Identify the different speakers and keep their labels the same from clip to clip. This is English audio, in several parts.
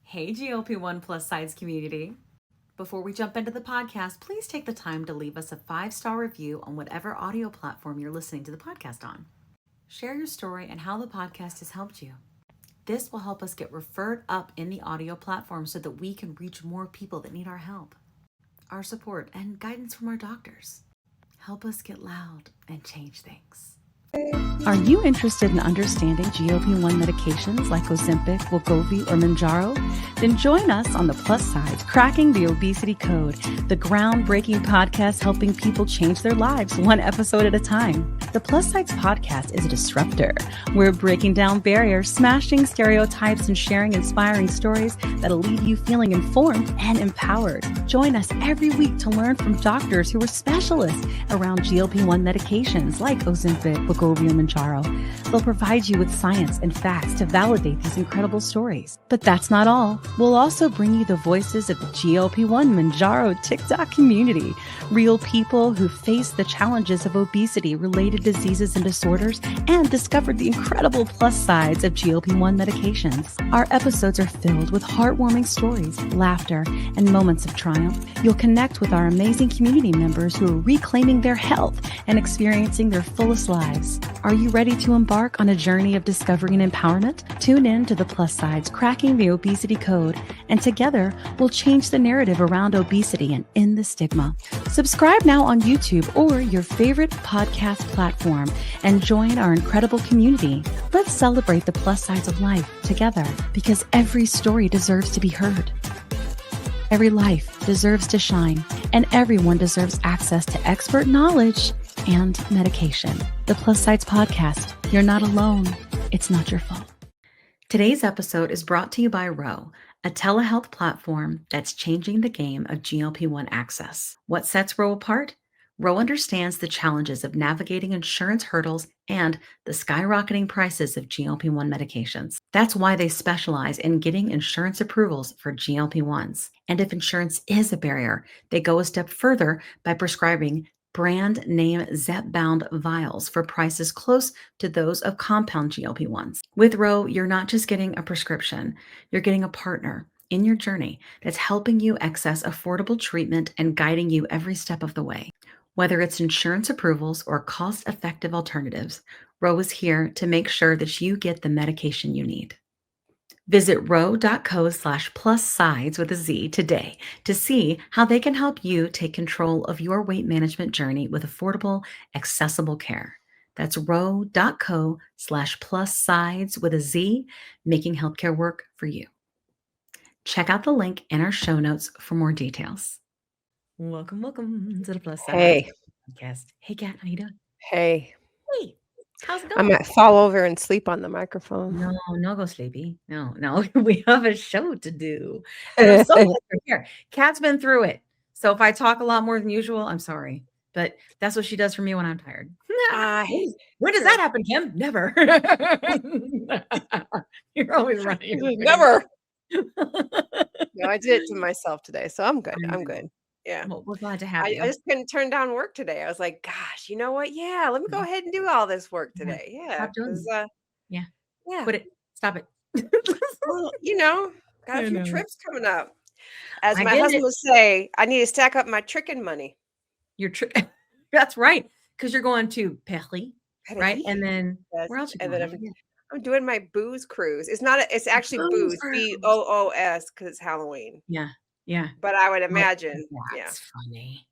Speaker 1: Hey, GLP-1 plus size community. Before we jump into the podcast, please take the time to leave us a 5-star review on whatever audio platform you're listening to the podcast on. Share your story and how the podcast has helped you. This will help us get referred up in the audio platform so that we can reach more people that need our help, our support, and guidance from our doctors. Help us get loud and change things. Are you interested in understanding GLP-1 medications like Ozempic, wegovy, or Mounjaro? Then join us on the Plus Sides, Cracking the Obesity Code, the groundbreaking podcast helping people change their lives one episode at a time. The Plus Sides podcast is a disruptor. We're breaking down barriers, smashing stereotypes, and sharing inspiring stories that'll leave you feeling informed and empowered. Join us every week to learn from doctors who are specialists around GLP-1 medications like Ozempic, wegovy, and Mounjaro. They'll provide you with science and facts to validate these incredible stories. But that's not all. We'll also bring you the voices of the GLP-1 Mounjaro TikTok community, real people who face the challenges of obesity-related diseases and disorders and discovered the incredible plus sides of GLP-1 medications. Our episodes are filled with heartwarming stories, laughter, and moments of triumph. You'll connect with our amazing community members who are reclaiming their health and experiencing their fullest lives. Are you ready to embark on a journey of discovery and empowerment? Tune in to the Plus Sides, Cracking the Obesity Code, and together we'll change the narrative around obesity and end the stigma. Subscribe now on YouTube or your favorite podcast platform and join our incredible community. Let's celebrate the plus sides of life together because every story deserves to be heard. Every life deserves to shine, and everyone deserves access to expert knowledge and medication. The Plus Sides Podcast. You're not alone. It's not your fault. Today's episode is brought to you by Ro, a telehealth platform that's changing the game of GLP-1 access. What sets Ro apart? Ro understands the challenges of navigating insurance hurdles and the skyrocketing prices of GLP-1 medications. That's why they specialize in getting insurance approvals for GLP-1s. And if insurance is a barrier, they go a step further by prescribing brand name zepbound vials for prices close to those of compound GLP-1s. With Ro, you're not just getting a prescription, you're getting a partner in your journey that's helping you access affordable treatment and guiding you every step of the way. Whether it's insurance approvals or cost-effective alternatives, Ro is here to make sure that you get the medication you need. Visit ro.co/plus-sides with a Z today to see how they can help you take control of your weight management journey with affordable, accessible care. That's ro.co/plus-sides with a Z, making healthcare work for you. Check out the link in our show notes for more details. Welcome to the Plus Sides podcast. Hey, Kat, how you doing?
Speaker 2: Hey.
Speaker 1: Hey. How's it
Speaker 2: I
Speaker 1: going?
Speaker 2: might fall over and sleep on the microphone.
Speaker 1: No, go sleepy. No. We have a show to do. And I'm so glad you're here. Kat's been through it. So if I talk a lot more than usual, I'm sorry. But that's what she does for me when I'm tired. When does that happen, Kim? Never. You're always running.
Speaker 2: Never. No, I did it to myself today. So I'm good. I'm good. Yeah.
Speaker 1: Well, we're glad to have you.
Speaker 2: I just couldn't turn down work today. I was like, gosh, you know what? Yeah, let me go ahead and do all this work today. Yeah.
Speaker 1: Stop doing it. Yeah. Quit it. Stop it.
Speaker 2: Well, got a few trips coming up. As my husband would say, I need to stack up my tricking money.
Speaker 1: That's right. Because you're going to Paris, right? And then where else?
Speaker 2: And then I'm doing my booze cruise. It's actually booze, BOOS, because it's Halloween.
Speaker 1: Yeah.
Speaker 2: But I would imagine.
Speaker 1: That's funny.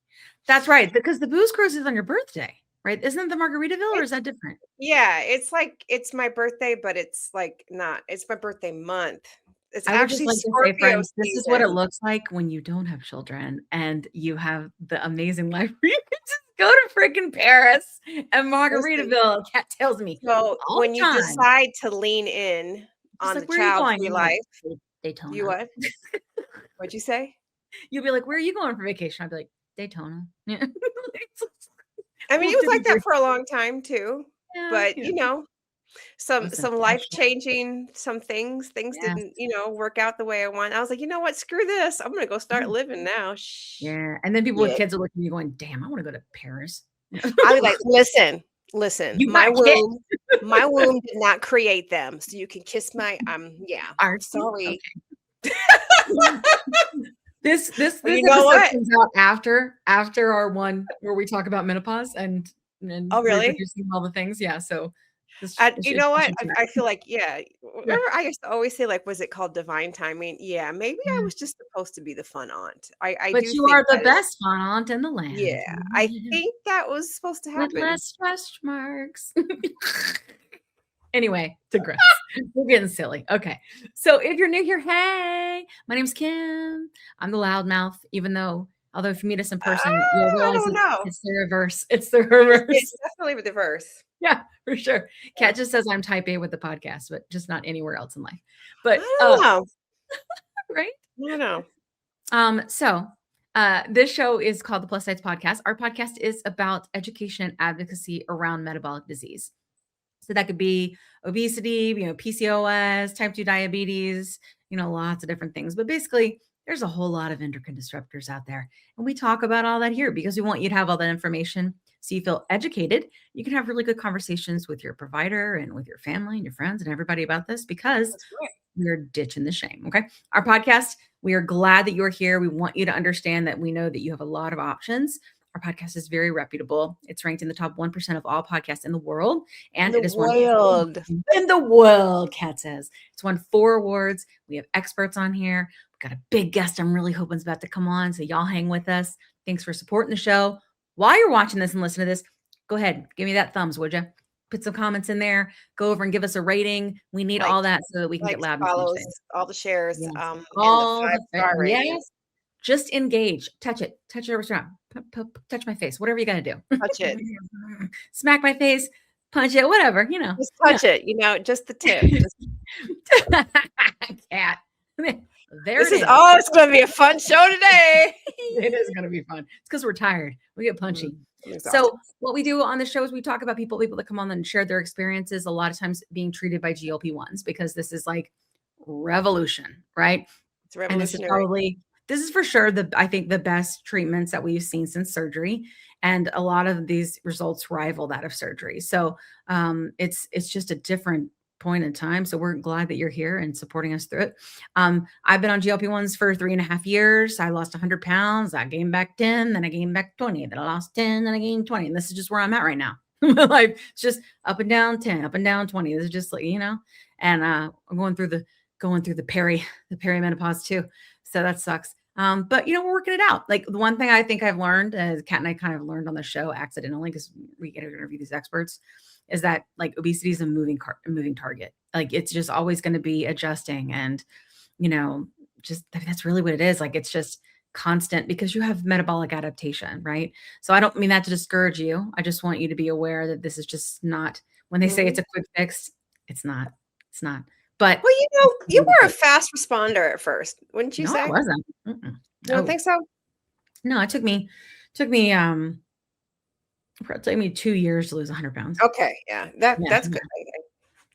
Speaker 1: That's right. Because the booze cruise is on your birthday, right? Isn't it the Margaritaville or is that different?
Speaker 2: Yeah, it's like it's my birthday, but it's like not. It's my birthday month. It's actually Scorpio
Speaker 1: friends, this is what it looks like when you don't have children and you have the amazing life where you can just go to freaking Paris and Margaritaville. Kat tells me.
Speaker 2: So when you decide to lean in on the child-free life,
Speaker 1: Daytona.
Speaker 2: You what? What'd you say?
Speaker 1: You'll be like, where are you going for vacation? I'll be like, Daytona. Yeah.
Speaker 2: I mean, it was like that for a long time too. Yeah, but some life-changing, some things didn't, work out the way I want. I was like, you know what? Screw this. I'm gonna go start living now.
Speaker 1: Yeah. And then people with kids are looking at you going, damn, I want to go to Paris.
Speaker 2: I was like, listen, my womb did not create them. So you can kiss my I'm sorry.
Speaker 1: Okay. This
Speaker 2: you know
Speaker 1: episode
Speaker 2: what?
Speaker 1: comes out after our one where we talk about menopause and
Speaker 2: Oh, really?
Speaker 1: reproducing all the things. Yeah. So
Speaker 2: You know what? I feel like, remember I used to always say, like, was it called divine timing? Yeah, maybe I was just supposed to be the fun aunt. I
Speaker 1: But
Speaker 2: do
Speaker 1: you
Speaker 2: think
Speaker 1: are the
Speaker 2: that is,
Speaker 1: best fun aunt in the land.
Speaker 2: yeah, I think that was supposed to
Speaker 1: With
Speaker 2: happen.
Speaker 1: less stretch marks. Anyway, digress. We're getting silly. Okay. So if you're new here, hey, my name's Kim. I'm the loudmouth, although if you meet us in person, you'll
Speaker 2: I
Speaker 1: realize
Speaker 2: don't know.
Speaker 1: it's the reverse. It's the reverse.
Speaker 2: It's definitely the reverse.
Speaker 1: Yeah, for sure. Kat just says I'm type A with the podcast, but just not anywhere else in life. But
Speaker 2: I don't know.
Speaker 1: right?
Speaker 2: I don't know.
Speaker 1: So this show is called the Plus Size Podcast. Our podcast is about education and advocacy around metabolic disease. So that could be obesity, PCOS, type 2 diabetes, lots of different things. But basically, there's a whole lot of endocrine disruptors out there. And we talk about all that here because we want you to have all that information so you feel educated. You can have really good conversations with your provider and with your family and your friends and everybody about this because we're ditching the shame. Okay. Our podcast, we are glad that you're here. We want you to understand that we know that you have a lot of options. Our podcast is very reputable. It's ranked in the top 1% of all podcasts in the world. And it is in the world, Kat says. It's won 4 awards. We have experts on here. We've got a big guest I'm really hoping is about to come on. So y'all hang with us. Thanks for supporting the show. While you're watching this and listening to this, go ahead. Give me that thumbs, would you? Put some comments in there. Go over and give us a rating. We need all that so that we can get loud and
Speaker 2: follows, all the shares,
Speaker 1: yes.
Speaker 2: and the 5-star ratings.
Speaker 1: Yes. Just engage. Touch it. Touch it around. Touch my face. Whatever you got to do.
Speaker 2: Touch it.
Speaker 1: Smack my face. Punch it. Whatever.
Speaker 2: Just touch it. Just the tip.
Speaker 1: Cat.
Speaker 2: It's going to be a fun show today.
Speaker 1: It is going to be fun. It's because we're tired. We get punchy. So what we do on the show is we talk about people that come on and share their experiences, a lot of times being treated by GLP-1s, because this is like revolution, right?
Speaker 2: It's revolutionary.
Speaker 1: And this is for sure I think the best treatments that we've seen since surgery. And a lot of these results rival that of surgery. So it's just a different point in time. So we're glad that you're here and supporting us through it. I've been on GLP-1s for 3.5 years. I lost 100 pounds. I gained back 10, then I gained back 20, then I lost 10, then I gained 20. And this is just where I'm at right now. My life, it's just up and down 10, up and down 20. This is just like, and I'm going through the perimenopause too. So that sucks. But we're working it out. Like the one thing I think I've learned, Kat and I kind of learned on the show accidentally, because we get to interview these experts, is that like obesity is a moving target. Like it's just always going to be adjusting. And, that's really what it is. Like, it's just constant because you have metabolic adaptation, right? So I don't mean that to discourage you. I just want you to be aware that this is just not, when they say it's a quick fix, it's not. But
Speaker 2: you were a fast responder at first, wouldn't you say?
Speaker 1: I wasn't.
Speaker 2: You don't think so?
Speaker 1: No, it took me it took me 2 years to lose 100 pounds.
Speaker 2: Okay, yeah, that's good.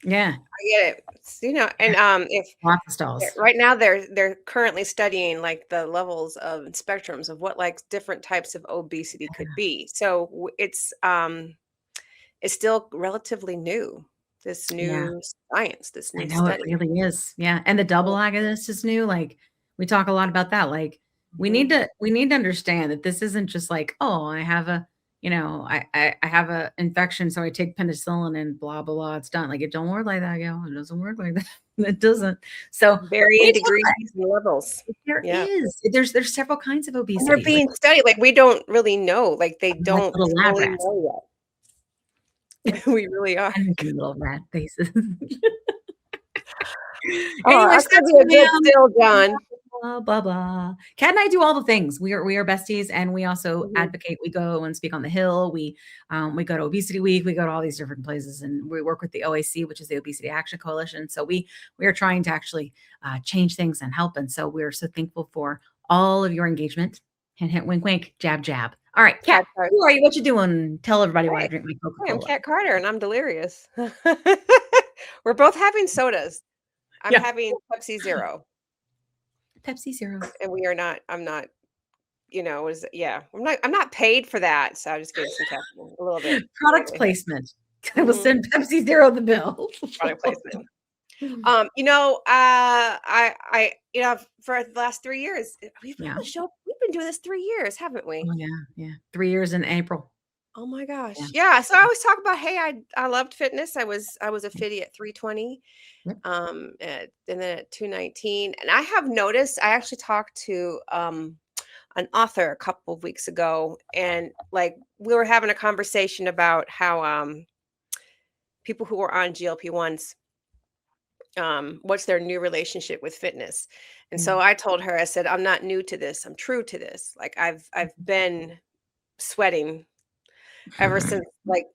Speaker 1: Yeah,
Speaker 2: I get it. And if
Speaker 1: lots of stalls
Speaker 2: right now, they're currently studying like the levels of spectrums of what like different types of obesity could be. So it's still relatively new. This new science, this new study.
Speaker 1: It really is. Yeah. And the double agonist is new. Like we talk a lot about that. Like we need to understand that this isn't just like, oh, I have a, I have a infection, so I take penicillin and blah, blah, blah. It's done. Like it don't work like that, It doesn't work like that. It doesn't. So
Speaker 2: varying degrees and levels.
Speaker 1: There is. There's several kinds of obesity.
Speaker 2: And they're being studied. Like we don't really know. Like they don't really know yet. We really are.
Speaker 1: Little rat faces.
Speaker 2: Anyways, that's a good still, John.
Speaker 1: Blah, blah, blah. Kat and I do all the things. We are besties, and we also advocate. We go and speak on the Hill. We go to Obesity Week. We go to all these different places, and we work with the OAC, which is the Obesity Action Coalition. So we are trying to actually change things and help. And so we're so thankful for all of your engagement. Hint, hint, wink, wink, jab, jab. All right, Kat, who are you? What you doing? Tell everybody why I drink my Coca-Cola.
Speaker 2: I'm Kat Carter, and I'm delirious. We're both having sodas. I'm having Pepsi Zero.
Speaker 1: Pepsi Zero.
Speaker 2: And we are not. I'm not. I'm not paid for that, so I'm just getting some caffeine a little bit.
Speaker 1: Product placement. I will send Pepsi Zero the bill.
Speaker 2: Product placement. for the last 3 years, we've been doing this 3 years, haven't we?
Speaker 1: Oh, yeah. 3 years in April.
Speaker 2: Oh my gosh. Yeah. So I always talk about, hey, I loved fitness. I was a fitty at 320, and then at 219. And I have noticed, I actually talked to an author a couple of weeks ago, and like we were having a conversation about how people who are on GLP-1s, what's their new relationship with fitness. And so I told her, I said, I'm not new to this. I'm true to this. Like I've been sweating ever since, like,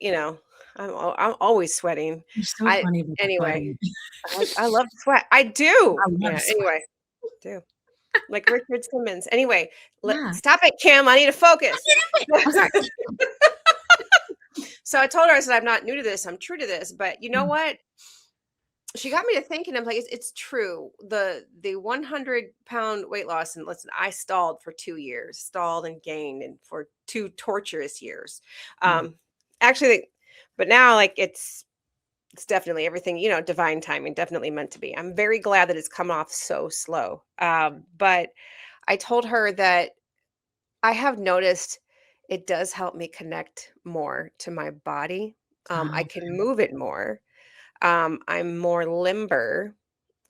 Speaker 2: I'm always sweating.
Speaker 1: You're so funny.
Speaker 2: Anyway, I love sweat. I do. Anyway, I do. Like Richard Simmons. Anyway, stop it, Kim. I need to focus.
Speaker 1: I'm sorry.
Speaker 2: So I told her, I said, I'm not new to this. I'm true to this. But you know what? She got me to thinking. I'm like, it's true. The 100-pound weight loss, and listen, I stalled for 2 years, stalled and gained, and for 2 torturous years. Actually, but now like it's definitely everything, divine timing, definitely meant to be. I'm very glad that it's come off so slow. But I told her that I have noticed it does help me connect more to my body. I can move it more. I'm more limber.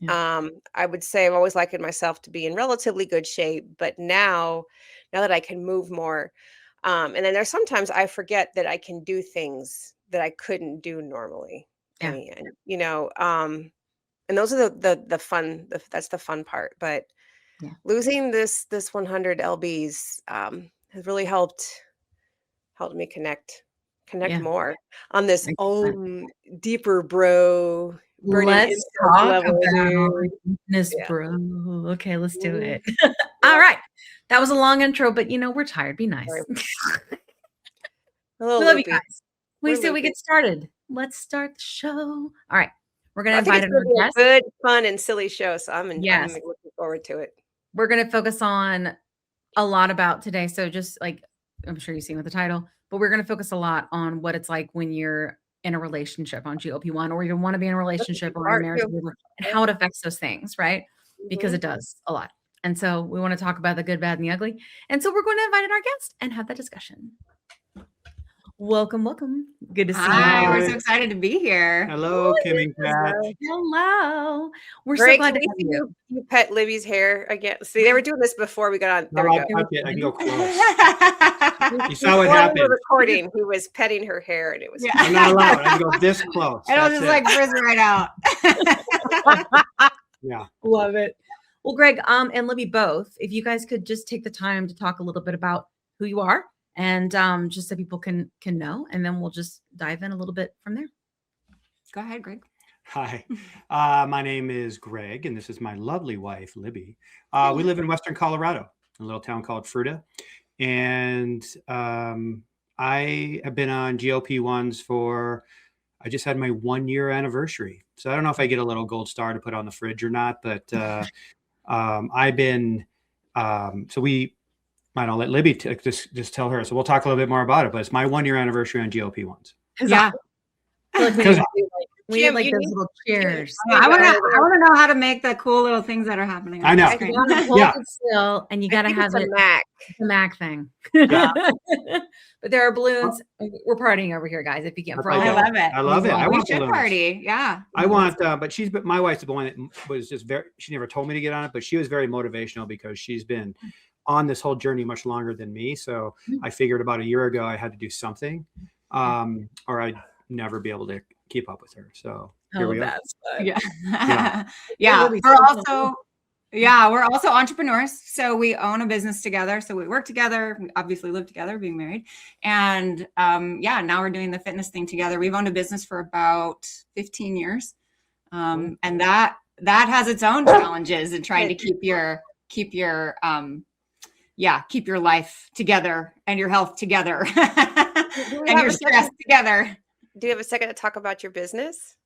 Speaker 2: I would say I've always likened myself to be in relatively good shape, but now that I can move more, and then there's sometimes I forget that I can do things that I couldn't do normally. And those are the fun, that's the fun part. But losing this 100 lbs has really helped me connect more on this deeper bro.
Speaker 1: Let's talk about fitness, bro. Okay, let's do it. All right. That was a long intro, but we're tired. Be nice.
Speaker 2: We
Speaker 1: love you guys. We say we get started. Let's start the show. All right. We're going to invite another guest.
Speaker 2: Good, fun, and silly show. So I'm looking forward to it.
Speaker 1: We're going to focus on a lot about today. So just like, I'm sure you've seen with the title, but we're going to focus a lot on what it's like when you're in a relationship on GLP-1, or even want to be in a relationship or in a marriage, and how it affects those things, right? Because it does a lot. And so we want to talk about the good, bad, and the ugly. And so we're going to invite in our guest and have that discussion. Welcome. Good to see you.
Speaker 3: We're so excited to be here.
Speaker 4: Hello, Kim and Kat.
Speaker 1: Hello. We're
Speaker 2: Greg,
Speaker 1: so glad to have you.
Speaker 2: You pet Libby's hair again. See, they were doing this before we got on. There we go.
Speaker 4: I can go close. You saw what happened.
Speaker 2: We were recording. He was petting her hair, and it was.
Speaker 4: I'm not allowed. I can go this close.
Speaker 3: It'll just like frizz right out.
Speaker 4: Yeah.
Speaker 1: Love it. Well, Greg, and Libby both, if you guys could just take the time to talk a little bit about who you are, and just so people can know, and then we'll just dive in a little bit from there.
Speaker 3: Go ahead, Greg.
Speaker 4: Hi, my name is Greg, and this is my lovely wife, Libby. We live in Western Colorado, a little town called Fruita, and I have been on GLP-1s I just had my 1-year anniversary. So I don't know if I get a little gold star to put on the fridge or not, but I've been, I'll let Libby just tell her. So we'll talk a little bit more about it, but it's my 1-year anniversary on GLP-1s.
Speaker 3: Yeah.
Speaker 1: We need like those little cheers.
Speaker 3: I want to know how to make the cool little things that are happening.
Speaker 4: I know.
Speaker 1: You want to hold it still, and you got to have
Speaker 2: it.
Speaker 1: The Mac thing.
Speaker 4: Yeah.
Speaker 1: But there are balloons. We're partying over here, guys. If you can't,
Speaker 3: I love it.
Speaker 4: I love it. I want
Speaker 3: balloons. Party. Yeah.
Speaker 4: I want, but my wife's the one that was just she never told me to get on it, but she was very motivational because she's been on this whole journey much longer than me. So I figured about a year ago I had to do something, or I'd never be able to keep up with her. So here we are.
Speaker 3: Yeah. We're also entrepreneurs. So we own a business together. So we work together, we obviously live together, being married. And now we're doing the fitness thing together. We've owned a business for about 15 years. And that has its own challenges in trying to keep your life together and your health together and your stress together.
Speaker 2: Do you have a second to talk about your business?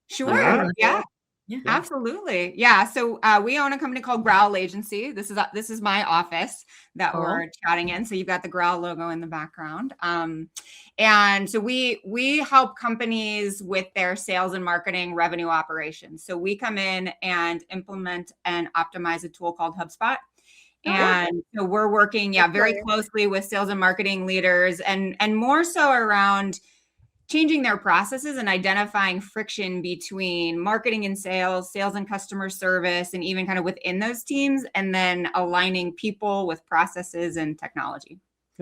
Speaker 3: Sure. Yeah. Yeah, absolutely. Yeah. So we own a company called Growl Agency. This is my office that we're chatting in. So you've got the Growl logo in the background. And so we help companies with their sales and marketing revenue operations. So we come in and implement and optimize a tool called HubSpot. And so we're working, very closely with sales and marketing leaders and more so around changing their processes and identifying friction between marketing and sales and customer service, and even kind of within those teams, and then aligning people with processes and technology.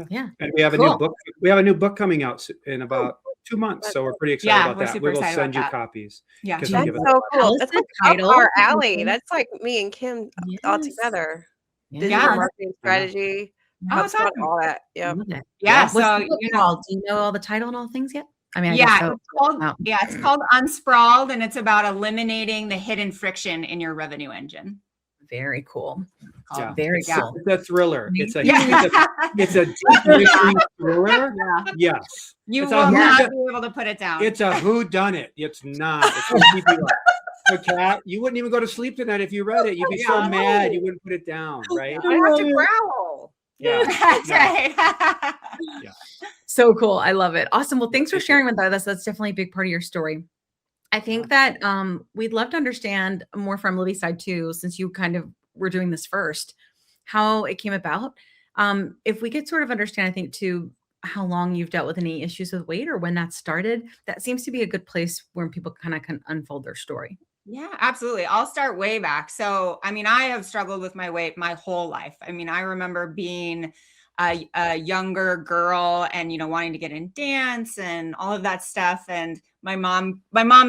Speaker 4: Yeah. And we have a new book. We have a new book coming out in about 2 months. So we're pretty excited about that. We will send you copies.
Speaker 2: Yeah. That's so cool. That's like up our alley. That's like me and Kim all together. Digital marketing strategy.
Speaker 3: It's awesome.
Speaker 2: All that.
Speaker 1: Yeah.
Speaker 3: So
Speaker 1: do you know all the title and all things yet? I mean,
Speaker 3: it's called Unsprawled, and it's about eliminating the hidden friction in your revenue engine.
Speaker 1: Very cool.
Speaker 4: Very cool. It's a thriller. It's a deep mystery thriller. Yes.
Speaker 3: You will not be able to put it down.
Speaker 4: It's a whodunit. It's not. It's gonna keep you up. Okay, you wouldn't even go to sleep tonight if you read it. You'd be so mad you wouldn't put it down, right?
Speaker 2: I have to growl.
Speaker 3: Yeah, that's right.
Speaker 1: So cool. I love it. Awesome. Well, thanks for sharing with us. That's definitely a big part of your story. I think that we'd love to understand more from Libby's side too, since you kind of were doing this first, how it came about. If we could sort of understand, I think too, how long you've dealt with any issues with weight or when that started, that seems to be a good place where people kind of can unfold their story.
Speaker 3: Yeah, absolutely. I'll start way back. So, I mean, I have struggled with my weight my whole life. I mean, I remember being a younger girl and, wanting to get in dance and all of that stuff. And my mom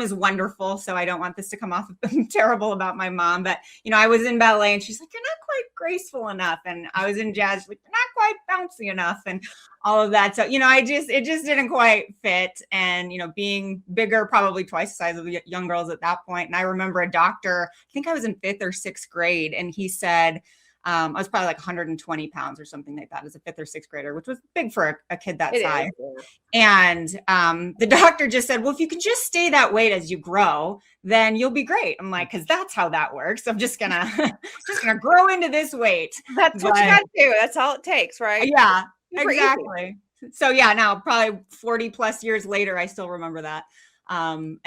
Speaker 3: is wonderful. So I don't want this to come off terrible about my mom, but, I was in ballet and she's like, you're not quite graceful enough. And I was in jazz, like, you're not quite bouncy enough and all of that. So, it just didn't quite fit. And, being bigger, probably twice the size of young girls at that point. And I remember a doctor, I think I was in 5th or 6th grade. And he said, I was probably like 120 pounds or something like that as a 5th or 6th grader, which was big for a kid that size. And the doctor just said, well, if you can just stay that weight as you grow, then you'll be great. I'm like, because that's how that works. I'm just gonna grow into this weight.
Speaker 2: That's what you gotta do. That's all it takes, right?
Speaker 3: Yeah, exactly. So now probably 40 plus years later, I still remember that. And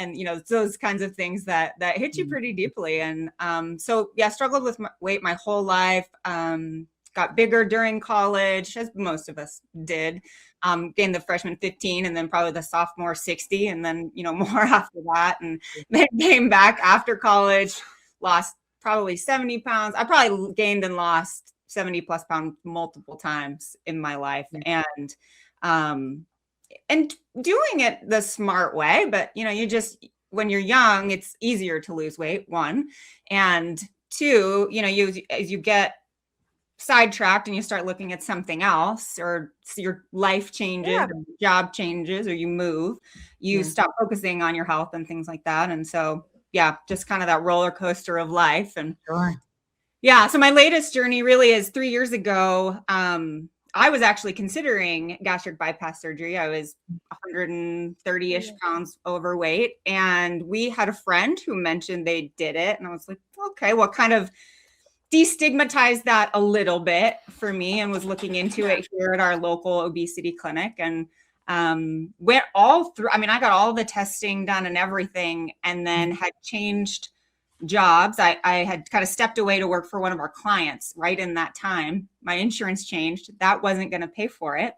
Speaker 3: those kinds of things that hit you pretty deeply. And struggled with my weight my whole life. Got bigger during college, as most of us did. Gained the freshman 15 and then probably the sophomore 60 and then more after that, and then came back after college, lost probably 70 pounds. I probably gained and lost 70 plus pounds multiple times in my life. And doing it the smart way, but when you're young, it's easier to lose weight, 1, and 2, as you get sidetracked and you start looking at something else, or your life changes, or your job changes, or you move, you stop focusing on your health and things like that. And so, just kind of that roller coaster of life. And so my latest journey really is 3 years ago. I was actually considering gastric bypass surgery. I was 130-ish pounds overweight. And we had a friend who mentioned they did it. And I was like, okay, well, kind of destigmatized that a little bit for me, and was looking into it here at our local obesity clinic. And went all through. I mean, I got all the testing done and everything, and then had changed jobs. I had kind of stepped away to work for one of our clients right in that time. My insurance changed. That wasn't going to pay for it.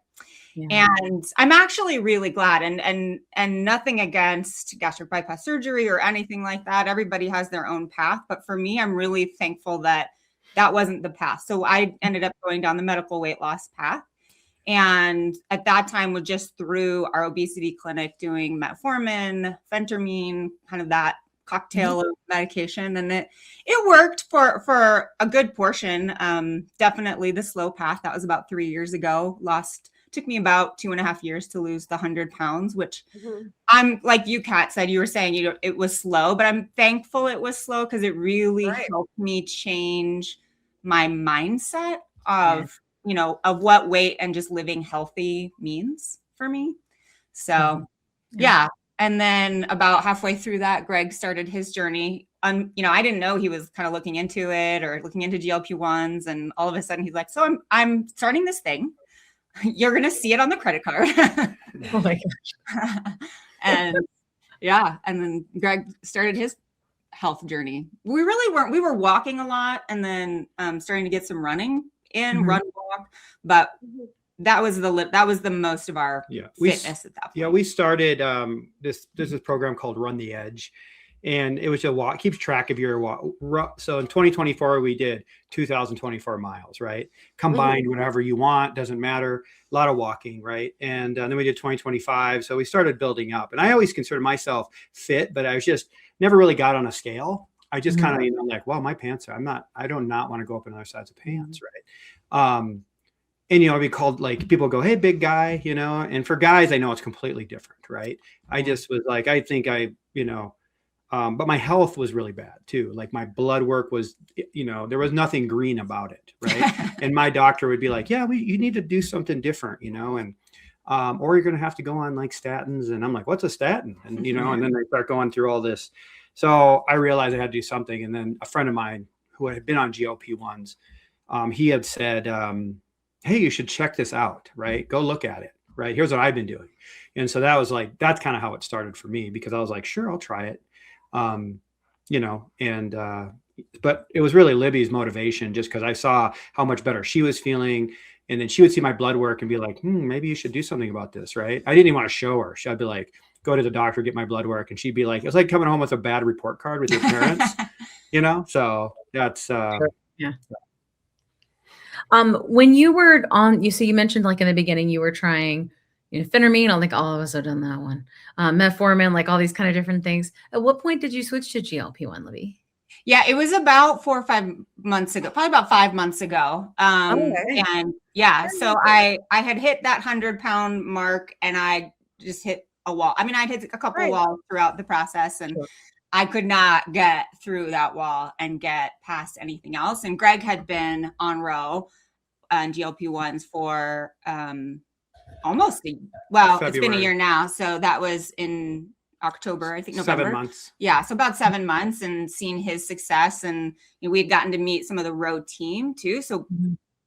Speaker 3: And I'm actually really glad, and nothing against gastric bypass surgery or anything like that. Everybody has their own path. But for me, I'm really thankful that wasn't the path. So I ended up going down the medical weight loss path. And at that time was just through our obesity clinic doing metformin, phentermine, kind of that cocktail of medication. And it worked for a good portion. Definitely the slow path. That was about 3 years ago. Took me about 2.5 years to lose the 100 pounds, which I'm like you, Kat, said, you were saying, it was slow, but I'm thankful it was slow because it really helped me change my mindset of what weight and just living healthy means for me. So, And then about halfway through that, Greg started his journey I didn't know he was kind of looking into it or looking into GLP-1s. And all of a sudden he's like, so I'm starting this thing. You're going to see it on the credit card.
Speaker 1: Oh my gosh.
Speaker 3: And then Greg started his health journey. We really weren't, we were walking a lot and then starting to get some running in, run, walk, but that was the most of our fitness at that point.
Speaker 4: Yeah, we started this program called Run the Edge, and it was a walk, keeps track of your walk. So in 2024, we did 2,024 miles, right? Combined, whatever you want, doesn't matter. A lot of walking, right? And then we did 2025. So we started building up. And I always considered myself fit, but I was just never really got on a scale. I just kind of, like, well, my pants are, I do not want to go up in other sides of pants, right? And, I'd be called, like, people go, hey, big guy, and for guys, I know it's completely different, right? I just was like, I think but my health was really bad too. Like my blood work was, there was nothing green about it. Right. And my doctor would be like, yeah, you need to do something different, and, or you're going to have to go on like statins. And I'm like, what's a statin? And, and then they start going through all this. So I realized I had to do something. And then a friend of mine who had been on GLP-1s, he had said, hey, you should check this out. Right. Go look at it. Right. Here's what I've been doing. And so that's kind of how it started for me, because I was like, sure, I'll try it. But it was really Libby's motivation, just because I saw how much better she was feeling. And then she would see my blood work and be like, maybe you should do something about this. Right. I didn't even want to show her. I'd be like, go to the doctor, get my blood work. And she'd be like, it's like coming home with a bad report card with your parents, so that's,
Speaker 1: yeah. When you were on, you mentioned like in the beginning, you were trying phentermine, I'm like, oh, I've also done that one. Metformin, like all these kind of different things. At what point did you switch to GLP-1, Libby?
Speaker 3: Yeah, it was about 4 or 5 months ago, probably about 5 months ago. And so I had hit that 100-pound mark and I just hit a wall. I mean, I'd hit a couple of walls throughout the process and I could not get through that wall and get past anything else. And Greg had been on Roe and GLP-1s for, almost February. It's been a year now. So that was in October, I think November.
Speaker 4: 7 months.
Speaker 3: Yeah. So about 7 months, and seeing his success. And we had gotten to meet some of the Roe team too. So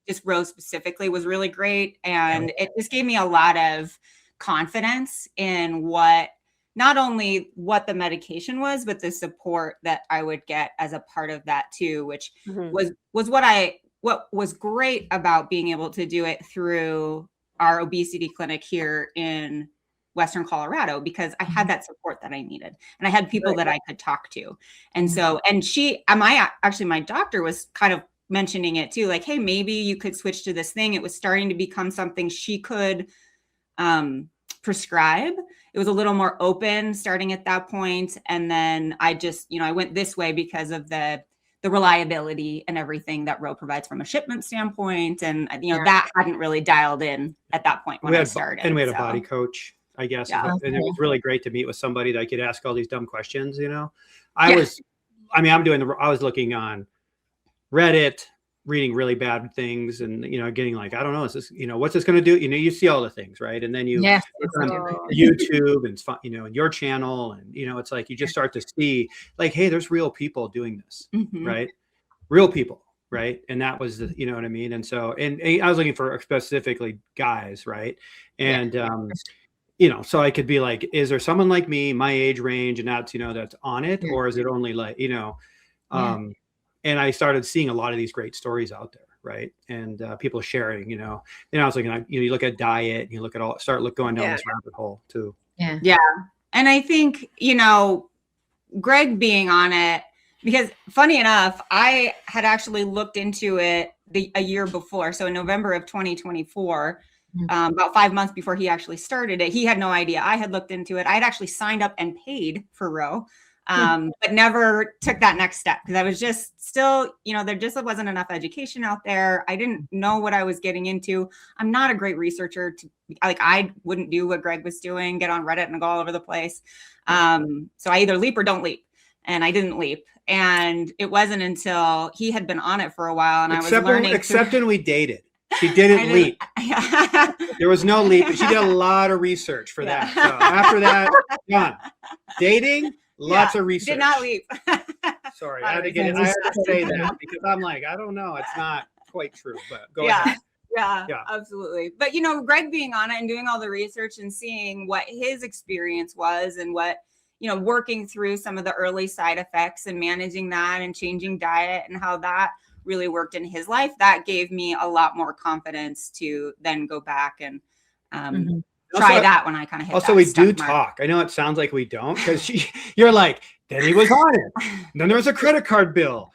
Speaker 3: just Roe specifically was really great. And it just gave me a lot of confidence in not only what the medication was, but the support that I would get as a part of that too, which was what was great about being able to do it through our obesity clinic here in Western Colorado, because I had that support that I needed. And I had people that I could talk to. And so, and my doctor was kind of mentioning it too, like, hey, maybe you could switch to this thing. It was starting to become something she could prescribe. It was a little more open starting at that point. And then I just, I went this way because of the reliability and everything that Roe provides from a shipment standpoint. And, that hadn't really dialed in at that point when I started.
Speaker 4: And we had a body coach, I guess. Yeah. And it was really great to meet with somebody that I could ask all these dumb questions, I was looking on Reddit, reading really bad things and, getting like, I don't know, is this, what's this going to do? You see all the things, right? And then you on YouTube and, and your channel and, it's like, you just start to see like, hey, there's real people doing this, right? Real people. Right. And that was you know what I mean? And so, and I was looking for specifically guys. Right. And, so I could be like, is there someone like me, my age range, and that's, that's on it, or is it only like, and I started seeing a lot of these great stories out there, right? And people sharing, and I was looking at, you look at diet, and you look at going down this rabbit hole too.
Speaker 3: Yeah. Yeah. And I think, Greg being on it, because funny enough, I had actually looked into it a year before. So in November of 2024, about 5 months before he actually started it, he had no idea. I had looked into it. I had actually signed up and paid for Roe. But never took that next step because I was just still, there just wasn't enough education out there. I didn't know what I was getting into. I'm not a great researcher. I wouldn't do what Greg was doing, get on Reddit and go all over the place. So I either leap or don't leap. And I didn't leap. And it wasn't until he had been on it for a while and I was learning.
Speaker 4: Except when we dated. She didn't leap. There was no leap. She did a lot of research for that. So after that, done. Dating, Lots of research.
Speaker 3: Did not leave.
Speaker 4: Sorry, I had to say that because I'm like, I don't know. It's not quite true, but go ahead.
Speaker 3: Yeah, absolutely. But, Greg being on it and doing all the research and seeing what his experience was and what, working through some of the early side effects and managing that and changing diet and how that really worked in his life, that gave me a lot more confidence to then go back and try that when I kind of hit
Speaker 4: also,
Speaker 3: that
Speaker 4: we do
Speaker 3: mark.
Speaker 4: talk. I know it sounds like we don't because you're like, then he was on it. Then there was a credit card bill.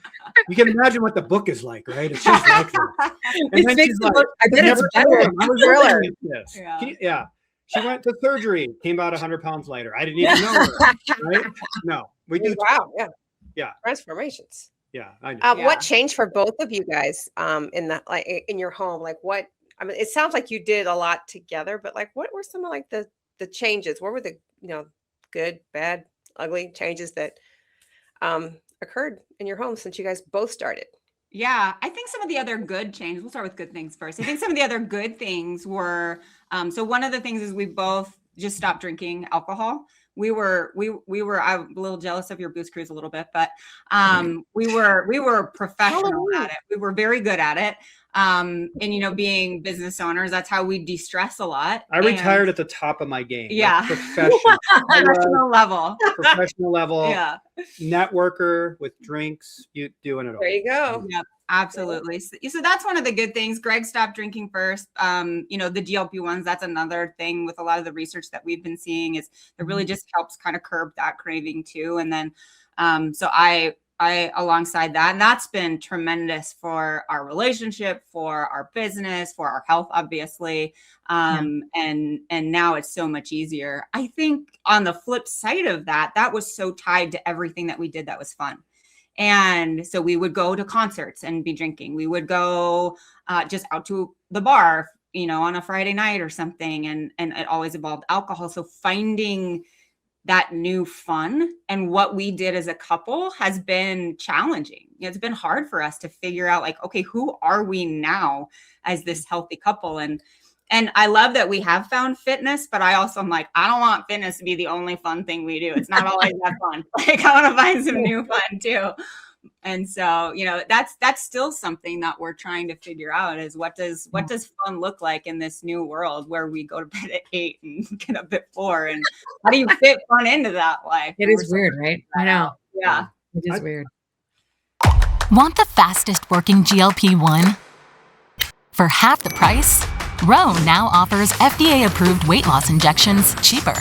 Speaker 4: You can imagine what the book is like, right? It's just like that. And then she's like,
Speaker 2: I bet it's better.
Speaker 4: Yeah. She went to surgery, came out 100 pounds lighter. I didn't even know her, right? No, we do.
Speaker 2: Wow.
Speaker 4: Yeah.
Speaker 2: Transformations.
Speaker 4: Yeah. I know.
Speaker 2: What changed for both of you guys in that, like in your home? Like what, I mean, it sounds like you did a lot together, but like, what were some of like the changes? What were the, good, bad, ugly changes that occurred in your home since you guys both started?
Speaker 3: Yeah, I think some of the other good changes, we'll start with good things first. I think some of the other good things were, so one of the things is we both just stopped drinking alcohol. I'm a little jealous of your booze cruise a little bit, but we were professional at it. We were very good at it. And being business owners, that's how we de-stress a lot.
Speaker 4: I retired at the top of my game.
Speaker 3: Yeah.
Speaker 4: Like professional
Speaker 3: level.
Speaker 4: Professional level.
Speaker 3: Yeah.
Speaker 4: Networker with drinks, you doing it all.
Speaker 2: There you go.
Speaker 3: Yep. Absolutely. So that's one of the good things. Greg stopped drinking first. The GLP-1s, that's another thing with a lot of the research that we've been seeing is it really just helps kind of curb that craving too. And then, so I alongside that, and that's been tremendous for our relationship, for our business, for our health, obviously. And now it's so much easier. I think on the flip side of that was so tied to everything that we did that was fun. And so we would go to concerts and be drinking. We would go just out to the bar, on a Friday night or something. And it always involved alcohol. So finding that new fun and what we did as a couple has been challenging. It's been hard for us to figure out like, okay, who are we now as this healthy couple? And I love that we have found fitness, but I also am like, I don't want fitness to be the only fun thing we do. It's not always that fun. Like I want to find some new fun too. And so, that's still something that we're trying to figure out is what does fun look like in this new world where we go to bed at 8 and get up at 4, and how do you fit fun into that life?
Speaker 5: It is weird, right? I know.
Speaker 3: Yeah.
Speaker 5: It is weird.
Speaker 6: Want the fastest working GLP-1? For half the price, Ro now offers FDA-approved weight loss injections cheaper.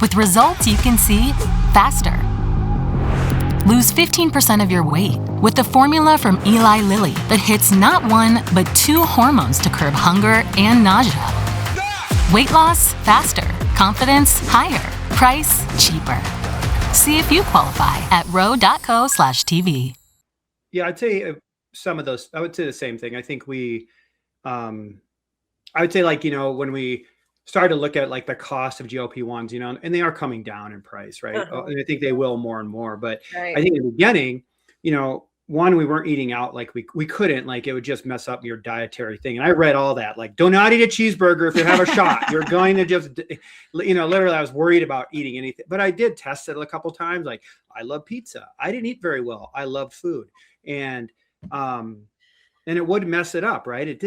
Speaker 6: With results you can see faster. Lose 15% of your weight with the formula from Eli Lilly that hits not one, but 2 hormones to curb hunger and nausea. Weight loss faster. Confidence higher. Price cheaper. See if you qualify at ro.co/TV.
Speaker 4: Yeah, I'd say some of those, I would say the same thing. I think I would say like, when we started to look at like the cost of GLP-1s, and they are coming down in price, right? And I think they will more and more. But I think in the beginning, one, we weren't eating out like we couldn't, like it would just mess up your dietary thing. And I read all that, like, do not eat a cheeseburger if you have a shot. You're going to just, literally I was worried about eating anything. But I did test it a couple times. Like I love pizza. I didn't eat very well. I love food. And it would mess it up, right?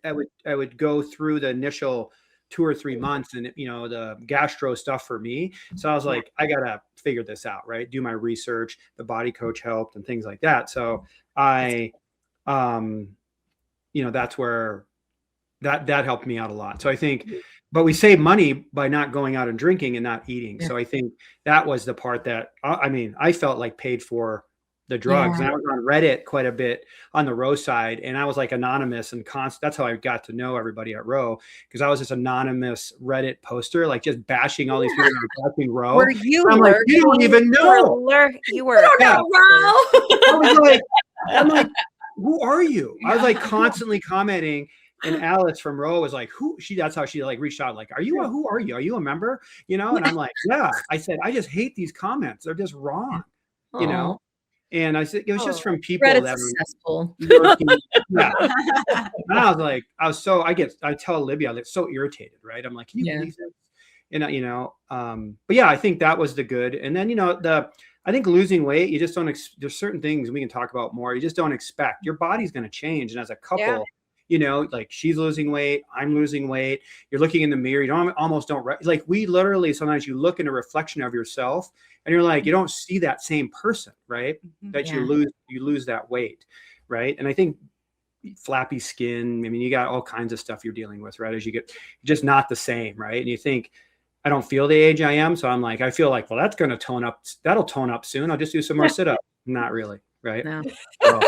Speaker 4: I would go through the initial 2 or 3 months and, the gastro stuff for me. So I was like, I got to figure this out, right? Do my research. The body coach helped and things like that. So that's where that helped me out a lot. So I think, but we save money by not going out and drinking and not eating. Yeah. So I think that was the part that, I felt like paid for the drugs. And I was on Reddit quite a bit on the Ro side, and I was like anonymous and constant. That's how I got to know everybody at Ro, because I was this anonymous Reddit poster, like just bashing all these people bashing Ro.
Speaker 2: Were you?
Speaker 4: I'm like, you don't even know.
Speaker 2: You were.
Speaker 4: Yeah. I'm like, who are you? I was like constantly commenting. And Alice from Ro was like, that's how she like reached out. Like, who are you? Are you a member? And I'm like, yeah. I said, I just hate these comments. They're just wrong, And I said, it was just from people that were successful. Yeah. And I was like, I tell Libby, I was so irritated, right? I'm like, can you believe this? And, but yeah, I think that was the good. And then, I think losing weight, you just don't, there's certain things we can talk about more. You just don't expect your body's going to change. And as a couple, like she's losing weight, I'm losing weight. You're looking in the mirror. You like we literally, sometimes you look in a reflection of yourself and you're like, you don't see that same person, right? That you lose that weight. Right. And I think flappy skin, I mean, you got all kinds of stuff you're dealing with, right? As you get just not the same. Right. And you think, I don't feel the age I am. So I'm like, I feel like, well, that's going to tone up. That'll tone up soon. I'll just do some more sit-ups. Not really. Right.
Speaker 5: No.
Speaker 4: So,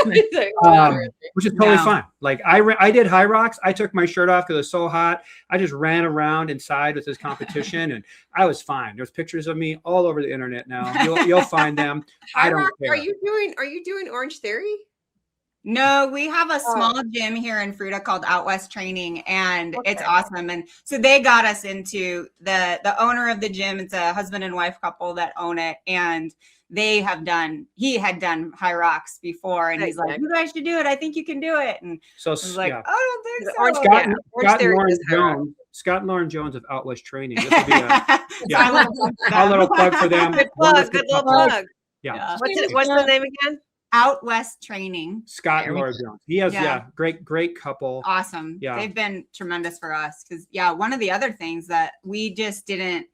Speaker 4: which is totally fine. Like I did high rocks. I took my shirt off because it was so hot. I just ran around inside with this competition and I was fine. There's pictures of me all over the internet now. You'll find them. I don't care.
Speaker 2: Are you doing Orange Theory?
Speaker 3: No, we have a small gym here in Fruita called Out West Training, and it's awesome. And so they got us into the owner of the gym. It's a husband and wife couple that own it, and he had done high rocks before, and he's like, "You guys should do it. I think you can do it." And so I was like, "I don't think so."
Speaker 4: Scott and Lauren Jones of Out West Training. This will be a little plug for them.
Speaker 2: Good little plug.
Speaker 4: Yeah.
Speaker 2: What's the name again?
Speaker 3: Out West Training.
Speaker 4: Scott and Laura Jones. He has, great couple.
Speaker 3: Awesome. Yeah. They've been tremendous for us. Cause one of the other things that we just didn't,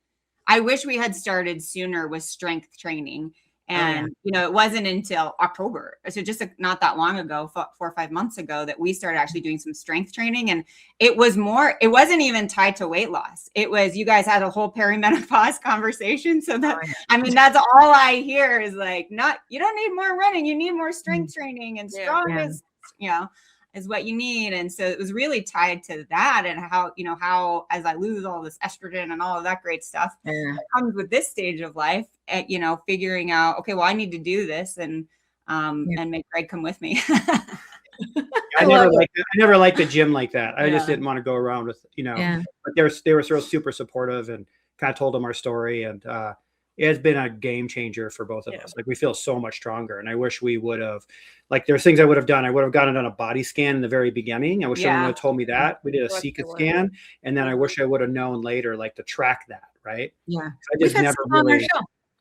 Speaker 3: I wish we had started sooner was strength training. And, it wasn't until October. So just not that long ago, 4 or 5 months ago, that we started actually doing some strength training. And it wasn't even tied to weight loss. It was, you guys had a whole perimenopause conversation. So that's all I hear is like, you don't need more running. You need more strength training, and strong is what you need. And so it was really tied to that, and how as I lose all this estrogen and all of that great stuff that comes with this stage of life, figuring out, okay, well, I need to do this and make Greg come with me.
Speaker 4: I never liked the gym like that. I just didn't want to go around with, but they were sort of super supportive and kind of told them our story. And it has been a game changer for both of us. Like, we feel so much stronger. And I wish we would have, like, there's things I would have done. I would have gotten on a body scan in the very beginning. I wish someone would have told me that. We did a CT scan. And then I wish I would have known later, like, to track that. Right.
Speaker 5: Yeah.
Speaker 4: I just never really.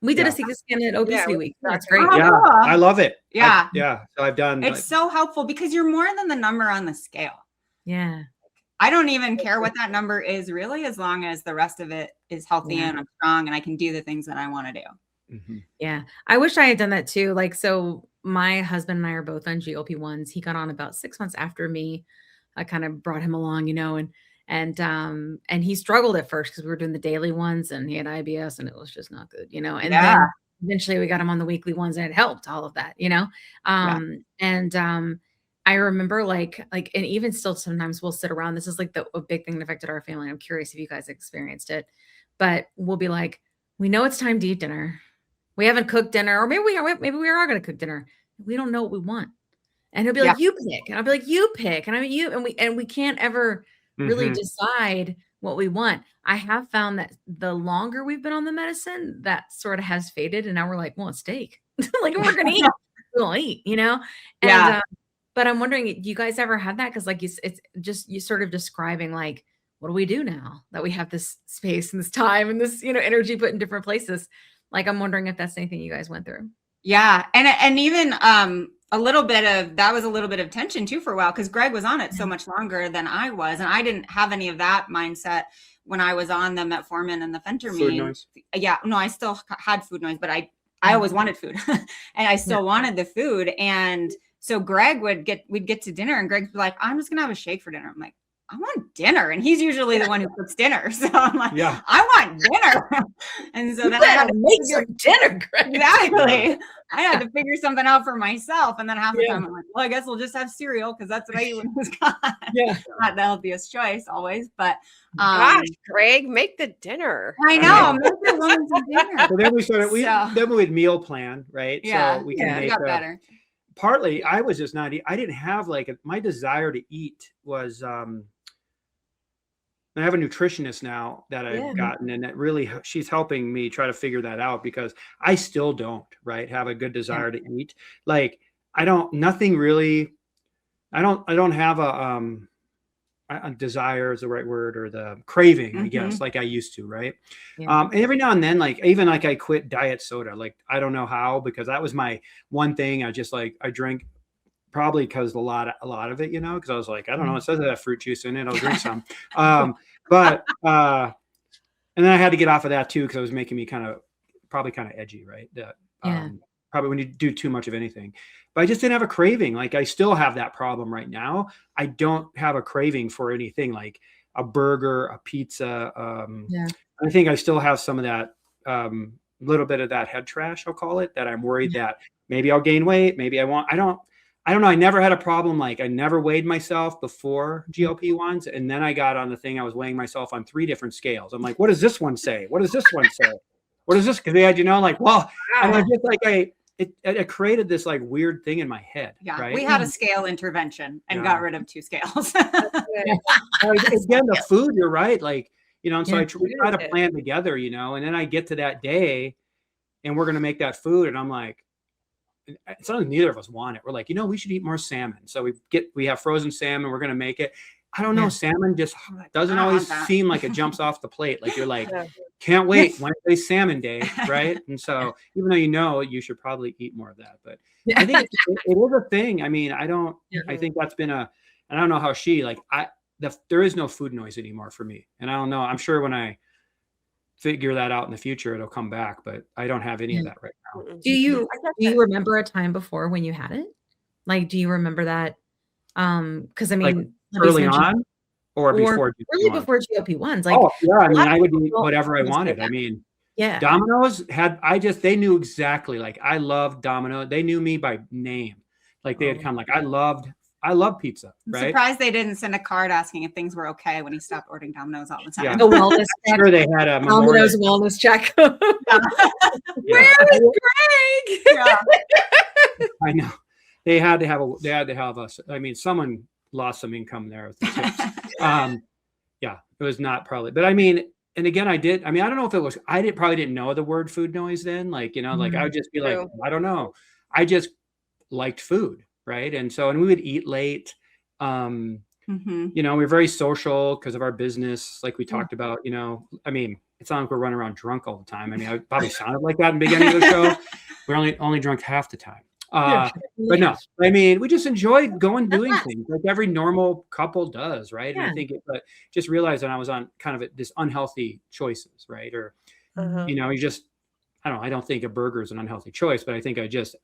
Speaker 5: We did a CT scan at Obesity Week. That's great.
Speaker 4: Yeah. I love it.
Speaker 3: Yeah.
Speaker 4: So I've done.
Speaker 3: It's so helpful because you're more than the number on the scale.
Speaker 5: Yeah.
Speaker 3: I don't even care what that number is, really, as long as the rest of it is healthy and I'm strong and I can do the things that I want to do.
Speaker 5: Mm-hmm. Yeah. I wish I had done that too. Like, so my husband and I are both on GLP-1s. He got on about 6 months after me. I kind of brought him along, and he struggled at first because we were doing the daily ones and he had IBS and it was just not good, and then eventually we got him on the weekly ones and it helped all of that, I remember like, and even still sometimes we'll sit around. This is like a big thing that affected our family. I'm curious if you guys experienced it, but we'll be like, we know it's time to eat dinner. We haven't cooked dinner, or maybe we are going to cook dinner. We don't know what we want. And he'll be like, you pick. And I'll be like, you pick. And I mean, and we can't ever really decide what we want. I have found that the longer we've been on the medicine, that sort of has faded. And now we're like, well, it's steak. Like, we're going to eat, we'll eat, And, but I'm wondering, do you guys ever have that? Because like it's just you sort of describing like, what do we do now that we have this space and this time and this energy put in different places? Like, I'm wondering if that's anything you guys went through.
Speaker 3: Yeah, and even a little bit of tension too for a while because Greg was on it so much longer than I was, and I didn't have any of that mindset when I was on the metformin and the phentermine.
Speaker 4: Food noise.
Speaker 3: Yeah, no, I still had food noise, but I always wanted food, and I still wanted the food. And so we'd get to dinner and Greg'd be like, I'm just gonna have a shake for dinner. I'm like, I want dinner. And he's usually the one who cooks dinner. So I'm like, I want dinner. And so then I had to
Speaker 5: make some dinner, Greg.
Speaker 3: Exactly. I had to figure something out for myself. And then half the time I'm like, well, I guess we'll just have cereal because that's what I eat when it's gone. Not the healthiest choice always. But
Speaker 2: gosh, Greg, make the dinner.
Speaker 3: I know. Make the woman some dinner.
Speaker 4: So then we started we'd meal plan, right?
Speaker 3: Yeah.
Speaker 4: So we can make
Speaker 3: got better.
Speaker 4: Partly I was just not, I didn't have my desire to eat was, I have a nutritionist now that I've gotten, and that really, she's helping me try to figure that out because I still don't, have a good desire to eat. Like, I don't have desire is the right word, or the craving, I guess, like I used to, right? And every now and then, like even like I quit diet soda, like I don't know how, because that was my one thing. I just like I drank probably because a lot of it, because I was like, I don't know, it says it has fruit juice in it, I'll drink some. But and then I had to get off of that too, because it was making me probably kind of edgy, right? That probably when you do too much of anything. But I just didn't have a craving. Like I still have that problem right now. I don't have a craving for anything like a burger, a pizza. I think I still have some of that little bit of that head trash, I'll call it, that I'm worried that maybe I'll gain weight. Maybe I won't. I don't know. I never had a problem. Like I never weighed myself before GLP-1s. And then I got on the thing. I was weighing myself on 3 different scales. I'm like, what does this one say? What does this one say? What is this? Because they had, like, well, and I just like, it created this like weird thing in my head.
Speaker 3: Yeah.
Speaker 4: Right?
Speaker 3: We had a scale intervention and got rid of 2 scales.
Speaker 4: Again, the food, you're right. Like, and so we try to plan together, and then I get to that day and we're going to make that food. And I'm like, sometimes neither of us want it. We're like, we should eat more salmon. So we have frozen salmon. We're going to make it. I don't know. Salmon just doesn't always seem like it jumps off the plate. Like you're like, can't wait Wednesday's salmon day. Right. And so even though you should probably eat more of that, but I think it is a thing. I mean, I think that's been and I don't know how there is no food noise anymore for me. And I don't know, I'm sure when I figure that out in the future, it'll come back, but I don't have any of that right now.
Speaker 5: Do you remember a time before when you had it? Like, do you remember that? Cause I mean,
Speaker 4: like early on or before
Speaker 5: GLP-1s. Like,
Speaker 4: I mean, I would eat whatever I wanted. I mean, Domino's they knew exactly, like I loved Domino. They knew me by name. Like they had come like, I love pizza. Right?
Speaker 3: I'm surprised they didn't send a card asking if things were okay when he stopped ordering Domino's all the time.
Speaker 4: Yeah.
Speaker 5: The wellness check.
Speaker 4: Sure, they had a
Speaker 5: Domino's wellness check.
Speaker 3: Where is Greg?
Speaker 4: Yeah. I know. They had to have us. I mean, someone lost some income there with the tips. It was not probably, but I mean, and again, I don't know if it was, probably didn't know the word food noise then. Like, like I would just be like, I don't know. I just liked food. Right. And we would eat late. We were very social because of our business. Like we talked about, I mean, it's not like we're running around drunk all the time. I mean, I probably sounded like that in the beginning of the show. We're only drunk half the time. But no, I mean, we just enjoyed doing things like every normal couple does. Right. And I think but just realized that I was on kind of this unhealthy choices. Right. Or, you just, I don't think a burger is an unhealthy choice, but I think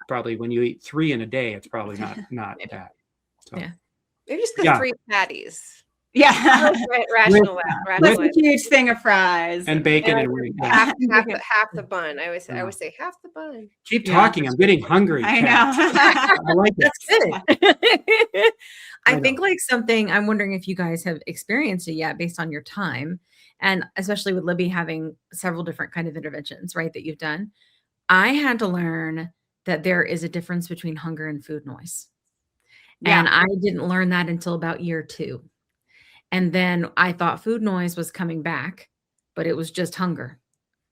Speaker 4: probably when you eat 3 in a day, it's probably not that. So.
Speaker 2: Yeah. Maybe just the 3 patties.
Speaker 3: Yeah.
Speaker 2: Rational.
Speaker 3: A huge thing of fries.
Speaker 4: And bacon and wings.
Speaker 2: Half the bun. I always say half the bun.
Speaker 4: Keep talking. I'm getting hungry.
Speaker 3: I know.
Speaker 4: I like
Speaker 5: That's good. I think like something, I'm wondering if you guys have experienced it yet based on your time. And especially with Libby having several different kind of interventions, right, that you've done. I had to learn that there is a difference between hunger and food noise. Yeah. And I didn't learn that until about year 2. And then I thought food noise was coming back, but it was just hunger.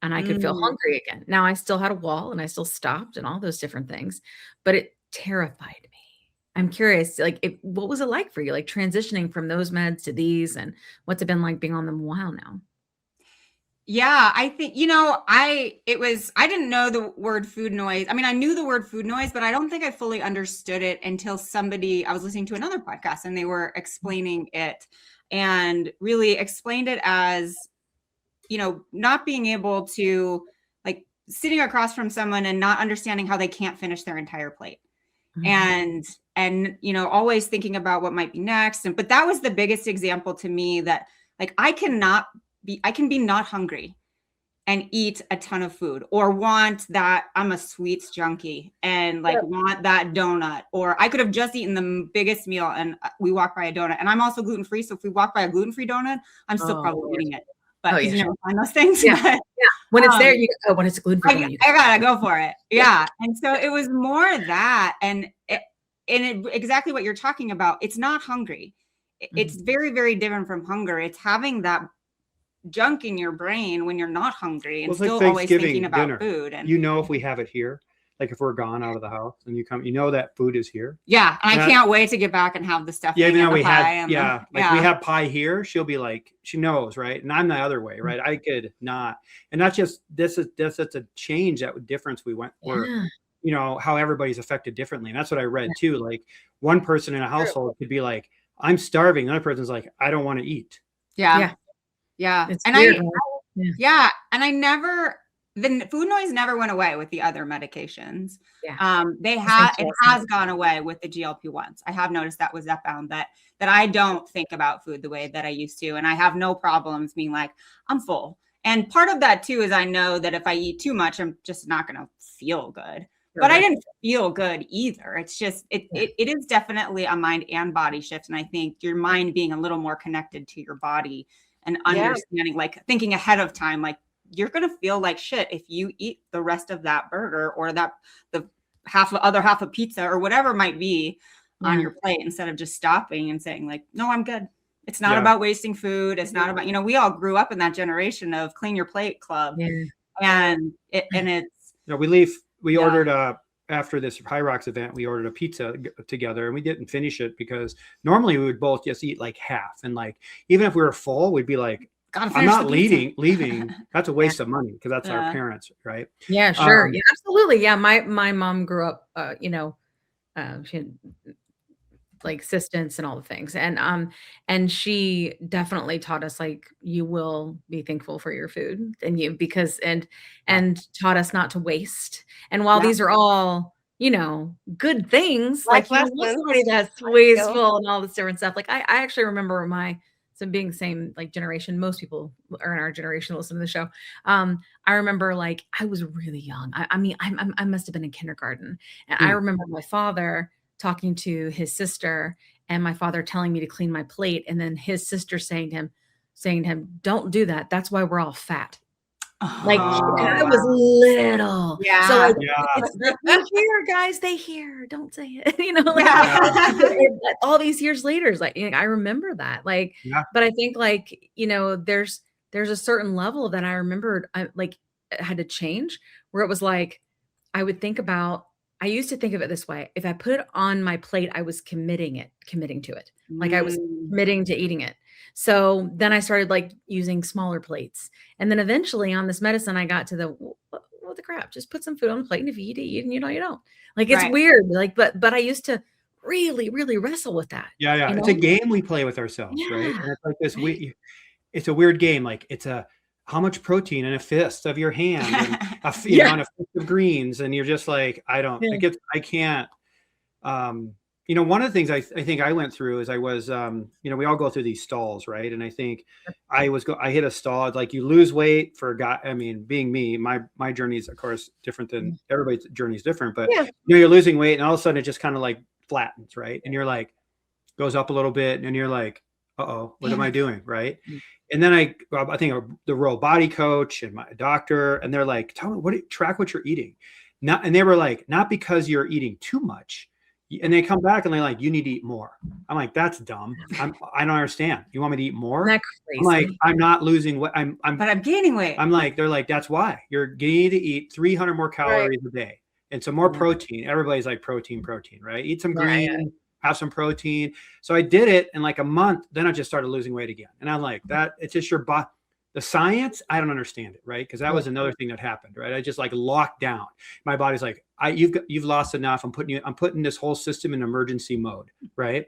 Speaker 5: And I could feel hungry again. Now I still had a wall and I still stopped and all those different things, but it terrified me. I'm curious, like, what was it like for you, like transitioning from those meds to these, and what's it been like being on them a while now?
Speaker 3: Yeah, I think, I didn't know the word food noise. I mean, I knew the word food noise, but I don't think I fully understood it until I was listening to another podcast and they were explaining it and really explained it as, not being able to, like, sitting across from someone and not understanding how they can't finish their entire plate. And always thinking about what might be next. But that was the biggest example to me that, like, I can be not hungry and eat a ton of food, or want that. I'm a sweets junkie and want that donut, or I could have just eaten the biggest meal and we walk by a donut, and I'm also gluten-free. So if we walk by a gluten-free donut, I'm still probably eating it. But you never find those things.
Speaker 5: Yeah. When it's there, when it's gluten-free,
Speaker 3: I gotta go for it. Yeah. And so it was more that, and exactly what you're talking about. It's not hungry. It's very, very different from hunger. It's having that junk in your brain when you're not hungry and still always thinking about food. And
Speaker 4: if we have it here, like if we're gone out of the house and you come, you know that food is here.
Speaker 3: Yeah, and I can't wait to get back and have the stuff.
Speaker 4: Yeah, even though we had, we have pie here. She'll be like, she knows, right? And I'm the other way, right? I could not, and that's just that's a change, that difference we went for, you know, how everybody's affected differently, and that's what I read too. Like one person in a household could be like, I'm starving. Another person's like, I don't want to eat.
Speaker 3: Yeah.
Speaker 5: It's
Speaker 3: And
Speaker 5: weird,
Speaker 3: and I never. The food noise never went away with the other medications.
Speaker 5: Yeah.
Speaker 3: It has gone away with the GLP-1s. I have noticed that with zepbound that I don't think about food the way that I used to. And I have no problems being like, I'm full. And part of that too is I know that if I eat too much, I'm just not going to feel good. But I didn't feel good either. It's just, it is definitely a mind and body shift. And I think your mind being a little more connected to your body and understanding, like thinking ahead of time, like, you're going to feel like shit if you eat the rest of that burger or the other half of pizza or whatever it might be on your plate, instead of just stopping and saying like, no, I'm good. It's not about wasting food. It's not about, you know, we all grew up in that generation of clean your plate club. And it's,
Speaker 4: you know, we ordered after this High Rocks event, we ordered a pizza together and we didn't finish it because normally we would both just eat like half. And like, even if we were full, we'd be like, I'm not leaving. That's a waste of money because that's our parents, right?
Speaker 5: Yeah, sure. Yeah, absolutely. Yeah. My mom grew up, you know, she had like assistants and all the things. And she definitely taught us like, you will be thankful for your food and taught us not to waste. And while these are all, you know, good things, like somebody that's wasteful and all this different stuff. Like I actually remember being the same like generation, most people are in our generation listen to the show. I remember like I was really young. I mean, I must have been in kindergarten, and I remember my father talking to his sister, and my father telling me to clean my plate, and then his sister saying to him, "Don't do that. That's why we're all fat." Like I was little. Yeah. So like, they hear, guys, they hear, don't say it, you know, like all these years later, it's like, I remember that, like, but I think like, you know, there's a certain level that I remembered, I had to change, where it was like, I used to think of it this way. If I put it on my plate, I was committing to it. Like I was committing to eating it. So then I started like using smaller plates. And then eventually on this medicine, I got to what the crap, just put some food on the plate. And if you eat it, you eat, and you know, you don't. Like, it's weird. Like, but I used to really, really wrestle with that. Yeah.
Speaker 4: You know? It's a game we play with ourselves, right? And it's like this, it's a weird game. Like how much protein in a fist of your hand and a fist of greens. And you're just like, I can't, you know, one of the things I think I went through is I was, you know, we all go through these stalls, right? And I think I hit a stall. Like you lose weight for a guy. I mean, being me, my journey is of course different than everybody's journey is different, but you know, you're losing weight and all of a sudden it just kind of like flattens, right? And you're like, goes up a little bit and you're like, what am I doing? Right. And then I think the Royal Body Coach and my doctor, and they're like, tell me track what you're eating. And they were like, not because you're eating too much. And they come back and they're like, you need to eat more. I'm like, that's dumb. I don't understand. You want me to eat more?
Speaker 5: Isn't that crazy?
Speaker 4: I'm like, I'm not losing weight.
Speaker 3: But I'm gaining weight.
Speaker 4: They're like, that's why you're going to eat 300 more calories a day and some more protein. Everybody's like protein, right? Eat some green, have some protein. So I did it in like a month. Then I just started losing weight again. And I'm like, it's just your body. The science, I don't understand it, right? Because that was another thing that happened, right? I just like locked down. My body's like, you've lost enough. I'm putting this whole system in emergency mode, right?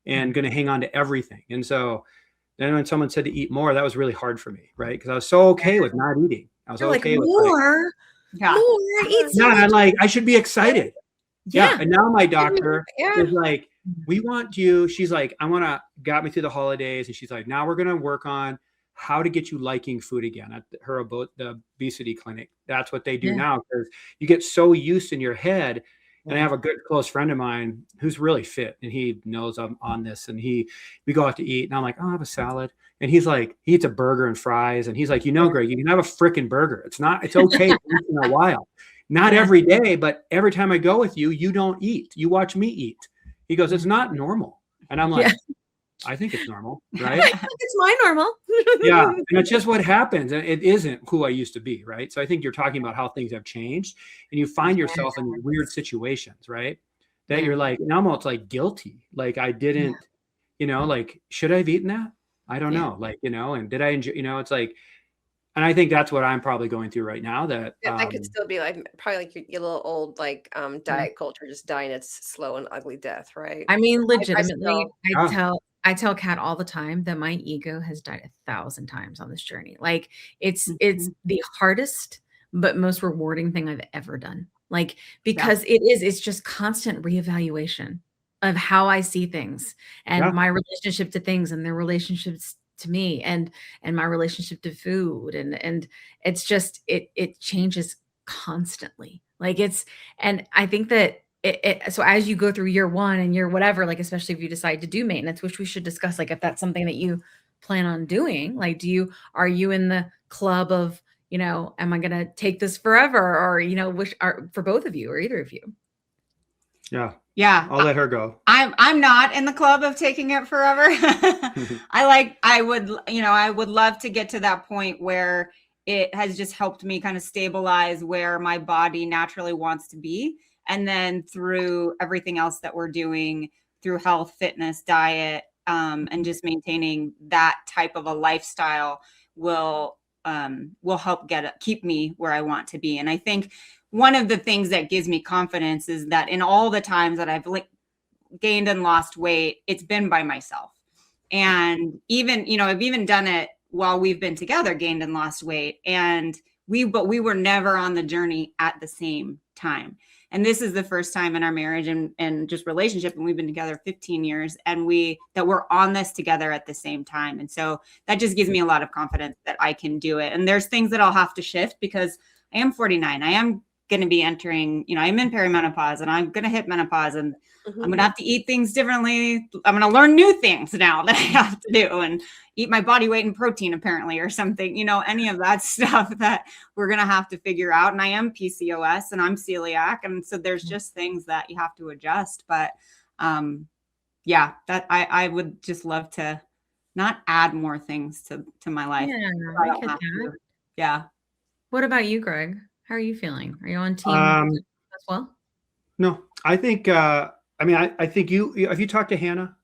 Speaker 4: And going to hang on to everything. And so then when someone said to eat more, that was really hard for me, right? Because I was so okay with not eating. I was okay with
Speaker 5: more.
Speaker 4: Eat some. I'm like, I should be excited. Yeah. And now my doctor is like, we want you. She's like, got me through the holidays. And she's like, now we're going to work on how to get you liking food again at the obesity clinic. That's what they do now, because you get so used in your head. And I have a good close friend of mine who's really fit, and he knows I'm on this. And we go out to eat, and I'm like, I'll have a salad. And he's like, he eats a burger and fries. And he's like, Greg, you can have a freaking burger. It's okay once in a while. Not every day, but every time I go with you, you don't eat. You watch me eat. He goes, it's not normal. And I'm like, I think it's normal, right?
Speaker 5: It's my normal.
Speaker 4: Yeah. And it's just what happens. And it isn't who I used to be, right? So I think you're talking about how things have changed and you find yourself in weird situations, right? That you're like, almost like guilty. Like I didn't, like, should I have eaten that? I don't know. Like, and did I enjoy, it's like, and I think that's what I'm probably going through right now. That
Speaker 2: that could still be like probably like your little old like diet culture just dying its slow and ugly death, right?
Speaker 5: I mean, legitimately, I tell Kat all the time that my ego has died 1,000 times on this journey. Like it's the hardest but most rewarding thing I've ever done. Like because it's just constant reevaluation of how I see things and my relationship to things and their relationships to me and my relationship to food and it's just it changes constantly. Like and I think that so as you go through year 1 and year whatever, like especially if you decide to do maintenance, which we should discuss, like if that's something that you plan on doing, like are you in the club of, am I going to take this forever or, which are for both of you or either of you?
Speaker 4: Yeah. I'll let her go.
Speaker 3: I'm not in the club of taking it forever. I would love to get to that point where it has just helped me kind of stabilize where my body naturally wants to be. And then through everything else that we're doing through health, fitness, diet, and just maintaining that type of a lifestyle will help keep me where I want to be. And I think one of the things that gives me confidence is that in all the times that I've gained and lost weight, it's been by myself. And even, I've even done it while we've been together, gained and lost weight. And but we were never on the journey at the same time. And this is the first time in our marriage and just relationship, and we've been together 15 years, and that we're on this together at the same time. And so that just gives me a lot of confidence that I can do it. And there's things that I'll have to shift because I am 49. I am going to be entering, I'm in perimenopause and I'm going to hit menopause and I'm going to have to eat things differently. I'm going to learn new things now that I have to do and eat my body weight in protein apparently or something, any of that stuff that we're going to have to figure out. And I am PCOS and I'm celiac. And so there's just things that you have to adjust. But that I would just love to not add more things to my life. Yeah.
Speaker 5: What about you, Greg? How are you feeling? Are you on team as well?
Speaker 4: No, I think, I think have you talked to Hannah?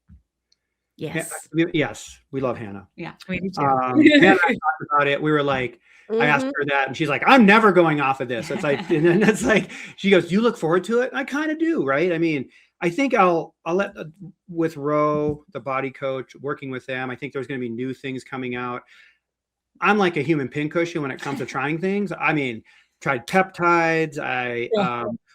Speaker 5: Yes.
Speaker 4: Yes. We love Hannah.
Speaker 5: Yeah. We do too.
Speaker 4: Hannah and I talked about it. We were like, I asked her that and she's like, I'm never going off of this. It's like, and then it's like, she goes, you look forward to it? And I kind of do. Right. I mean, I think I'll let with Ro, the body coach, working with them. I think there's going to be new things coming out. I'm like a human pincushion when it comes to trying things. I mean, tried peptides.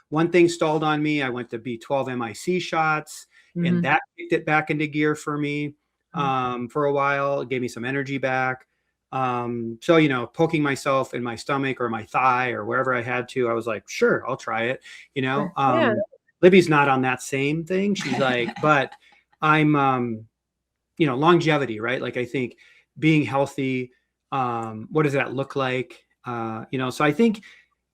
Speaker 4: One thing stalled on me. I went to B12 MIC shots and that kicked it back into gear for me for a while. It gave me some energy back. So, poking myself in my stomach or my thigh or wherever I had to, I was like, sure, I'll try it. Libby's not on that same thing. She's like, but I'm, longevity, right? Like I think being healthy, what does that look like? So I think,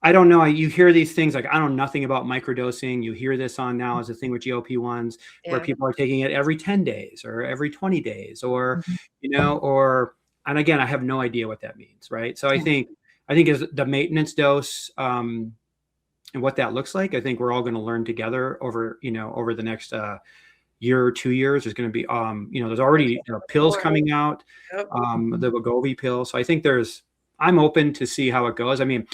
Speaker 4: I don't know. You hear these things like, I know nothing about microdosing. You hear this on now as a thing with GLP-1s where people are taking it every 10 days or every 20 days or, and again, I have no idea what that means. Right. So I think is the maintenance dose, and what that looks like. I think we're all going to learn together over the next, year or 2 years. There's going to be, there's already pills coming out, the wegovy pill. So I think I'm open to see how it goes. I mean,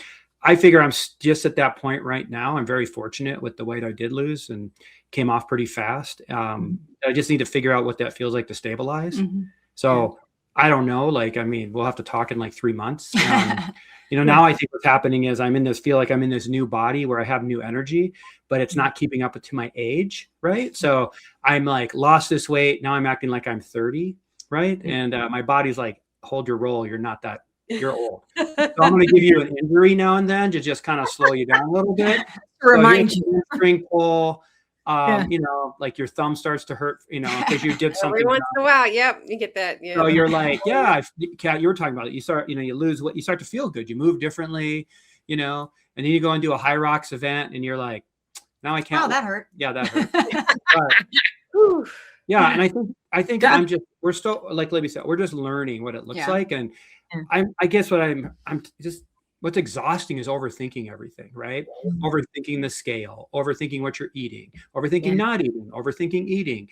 Speaker 4: I figure I'm just at that point right now. I'm very fortunate with the weight I did lose and came off pretty fast. I just need to figure out what that feels like to stabilize. So I don't know. We'll have to talk in like 3 months. Now I think what's happening is feel like I'm in this new body where I have new energy, but it's not keeping up to my age. Right. So I'm like lost this weight. Now I'm acting like I'm 30. Right. And my body's like, hold your roll. You're not that. You're old. So I'm going to give you an injury now and then to just kind of slow you down a little bit.
Speaker 5: To remind you.
Speaker 4: String pull, like your thumb starts to hurt, because you did something.
Speaker 2: Every once in a while. Yep. You get that. Yeah.
Speaker 4: So you're like, Kat, you were talking about it. You start, you lose what you start to feel good. You move differently, and then you go and do a high rocks event and you're like, now I can't.
Speaker 3: Oh, that hurt.
Speaker 4: Yeah, that hurt. Yeah. And I think we're still, like Libby said, we're just learning what it looks like. And I guess what's exhausting is overthinking everything, right? Mm-hmm. Overthinking the scale, overthinking what you're eating, overthinking not eating, overthinking eating,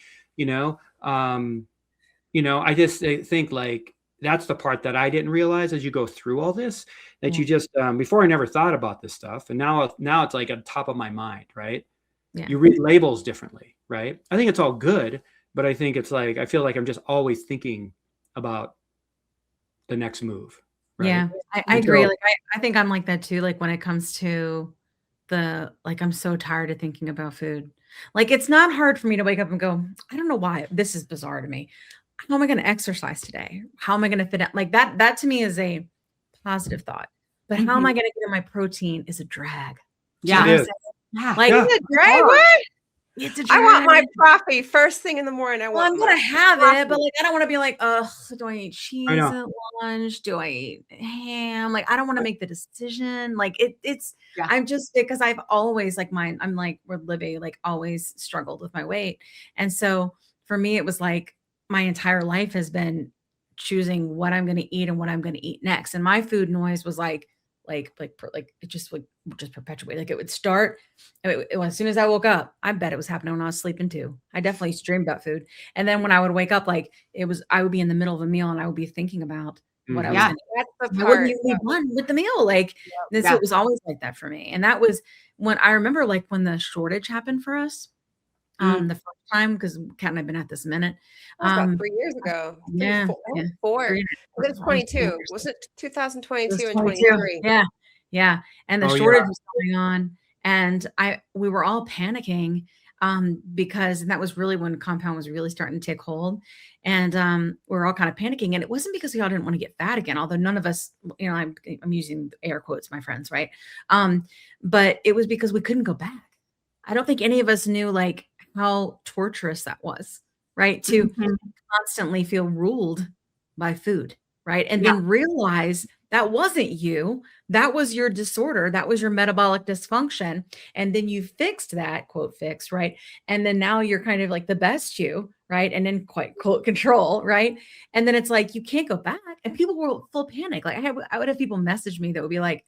Speaker 4: I just think like, that's the part that I didn't realize as you go through all this, that you just, before I never thought about this stuff. And now it's like at the top of my mind, right? Yeah. You read labels differently, right? I think it's all good, but I think it's like, I feel like I'm just always thinking about the next move. Right?
Speaker 5: Yeah, I agree. Like, I think I'm like that too. Like when it comes to I'm so tired of thinking about food. Like, it's not hard for me to wake up and go, I don't know why this is bizarre to me. How am I going to exercise today? How am I going to fit out? Like that to me is a positive thought, but how am I going to get in my protein is a drag.
Speaker 3: Yeah.
Speaker 2: It's a drag. What? It's a drag. I want my coffee first thing in the morning.
Speaker 5: I'm going to have it, but like, I don't want to be like, do I eat cheese at lunch? Do I eat ham? Like, I don't want to make the decision. Like I'm just, because I've always I'm like where Libby, like always struggled with my weight. And so for me, it was like, my entire life has been choosing what I'm going to eat and what I'm going to eat next. And my food noise was like it just would just perpetuate. Like it would start as soon as I woke up. I bet it was happening when I was sleeping too. I definitely dreamed about food. And then when I would wake up, like I would be in the middle of a meal and I would be thinking about what I was going to eat. That's the part. I wouldn't even be done with the meal. Like this, it was always like that for me. And that was when I remember like when the shortage happened for us. The first time, because Kat and I've been at this a minute.
Speaker 2: About 3 years ago. Four. It was 22. Was it 2022 and 23?
Speaker 5: Yeah. And the shortage was going on, and we were all panicking because that was really when compound was really starting to take hold, and we were all kind of panicking. And it wasn't because we all didn't want to get fat again, although none of us, I'm using air quotes, my friends, right? But it was because we couldn't go back. I don't think any of us knew like how torturous that was, right? To constantly feel ruled by food, right? And then realize that wasn't you. That was your disorder. That was your metabolic dysfunction. And then you fixed that, quote, fixed, right? And then now you're kind of like the best you, right? And then quite quote control, right? And then it's like, you can't go back. And people were full panic. Like I would have people message me that would be like,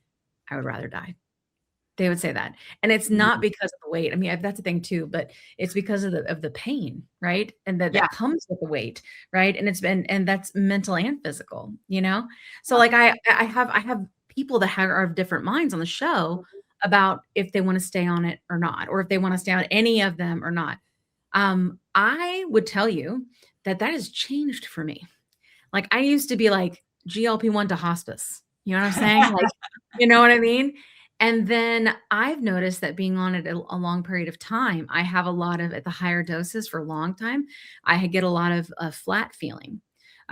Speaker 5: I would rather die. They would say that. And it's not because of the weight. I mean, that's the thing too, but it's because of the pain, right? And that comes with the weight, right? And that's mental and physical, So like I have people that are of different minds on the show about if they want to stay on it or not, or if they want to stay on any of them or not. I would tell you that has changed for me. Like I used to be like GLP-1 to hospice. You know what I'm saying? Like, you know what I mean? And then I've noticed that being on it a long period of time, I have a lot of, at the higher doses for a long time, I get a lot of flat feeling,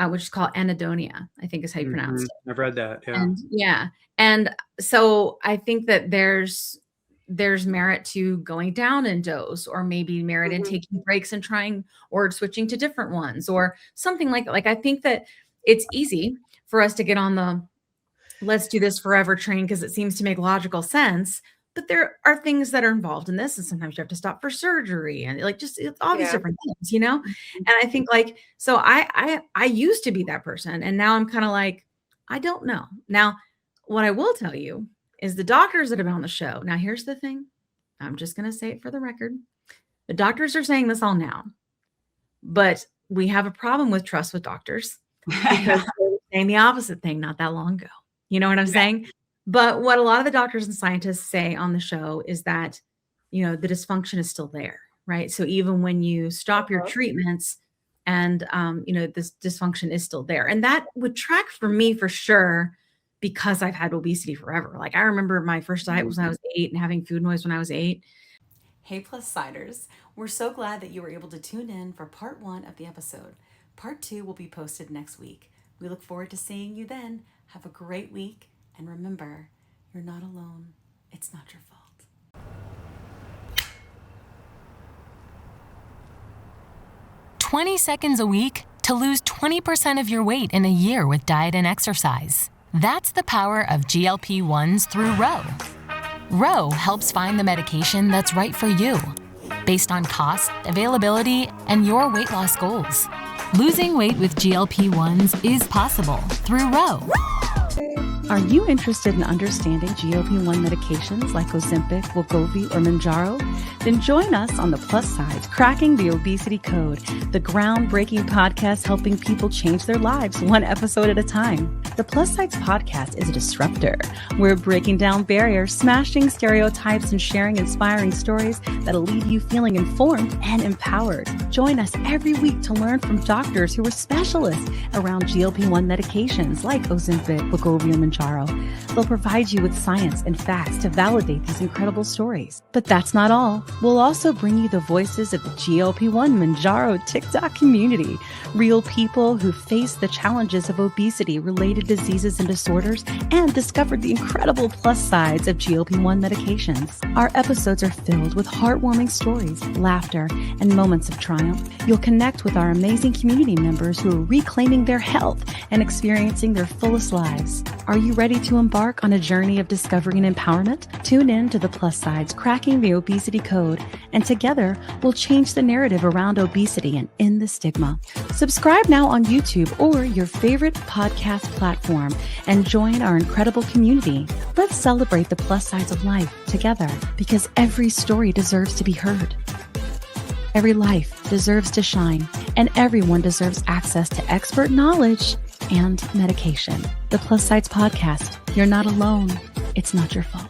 Speaker 5: which is called anhedonia, I think is how you pronounce it.
Speaker 4: I've read that. Yeah.
Speaker 5: And so I think that there's merit to going down in dose, or maybe merit in taking breaks and trying or switching to different ones or something like that. Like, I think that it's easy for us to get on the let's do this forever train because it seems to make logical sense. But there are things that are involved in this. And sometimes you have to stop for surgery and like just all these different things, And I think like, so I used to be that person. And now I'm kind of like, I don't know. Now, what I will tell you is the doctors that have been on the show. Now, here's the thing. I'm just going to say it for the record. The doctors are saying this all now, but we have a problem with trust with doctors because they were saying the opposite thing not that long ago. You know what I'm saying? But what a lot of the doctors and scientists say on the show is that, the dysfunction is still there, right? So even when you stop your treatments and, this dysfunction is still there. And that would track for me for sure, because I've had obesity forever. Like I remember my first diet was when I was 8 and having food noise when I was 8.
Speaker 1: Hey, Plus Siders. We're so glad that you were able to tune in for part 1 of the episode. Part 2 will be posted next week. We look forward to seeing you then. Have a great week, and remember, you're not alone. It's not your fault.
Speaker 6: 20 seconds a week to lose 20% of your weight in a year with diet and exercise. That's the power of GLP-1s through Ro. Ro helps find the medication that's right for you. based on cost, availability, and your weight loss goals. Losing weight with GLP-1s is possible through Ro.
Speaker 7: Are you interested in understanding GLP-1 medications like Ozempic, Wegovy, or Mounjaro? Then join us on The Plus Sides, Cracking the Obesity Code, the groundbreaking podcast helping people change their lives one episode at a time. The Plus Sides podcast is a disruptor. We're breaking down barriers, smashing stereotypes, and sharing inspiring stories that'll leave you feeling informed and empowered. Join us every week to learn from doctors who are specialists around GLP-1 medications like Ozempic, Wegovy, and Mounjaro. They'll provide you with science and facts to validate these incredible stories. But that's not all. We'll also bring you the voices of the GLP-1 Mounjaro TikTok community, real people who face the challenges of obesity, related diseases and disorders, and discovered the incredible plus sides of GLP-1 medications. Our episodes are filled with heartwarming stories, laughter, and moments of triumph. You'll connect with our amazing community members who are reclaiming their health and experiencing their fullest lives. Are you ready to embark on a journey of discovery and empowerment? Tune in to The Plus Sides, Cracking the Obesity Code, and together we'll change the narrative around obesity and end the stigma. Subscribe now on YouTube or your favorite podcast platform and join our incredible community. Let's celebrate the plus sides of life together, because every story deserves to be heard. Every life deserves to shine, and everyone deserves access to expert knowledge and medication. The Plus Sides Podcast. You're not alone. It's not your fault.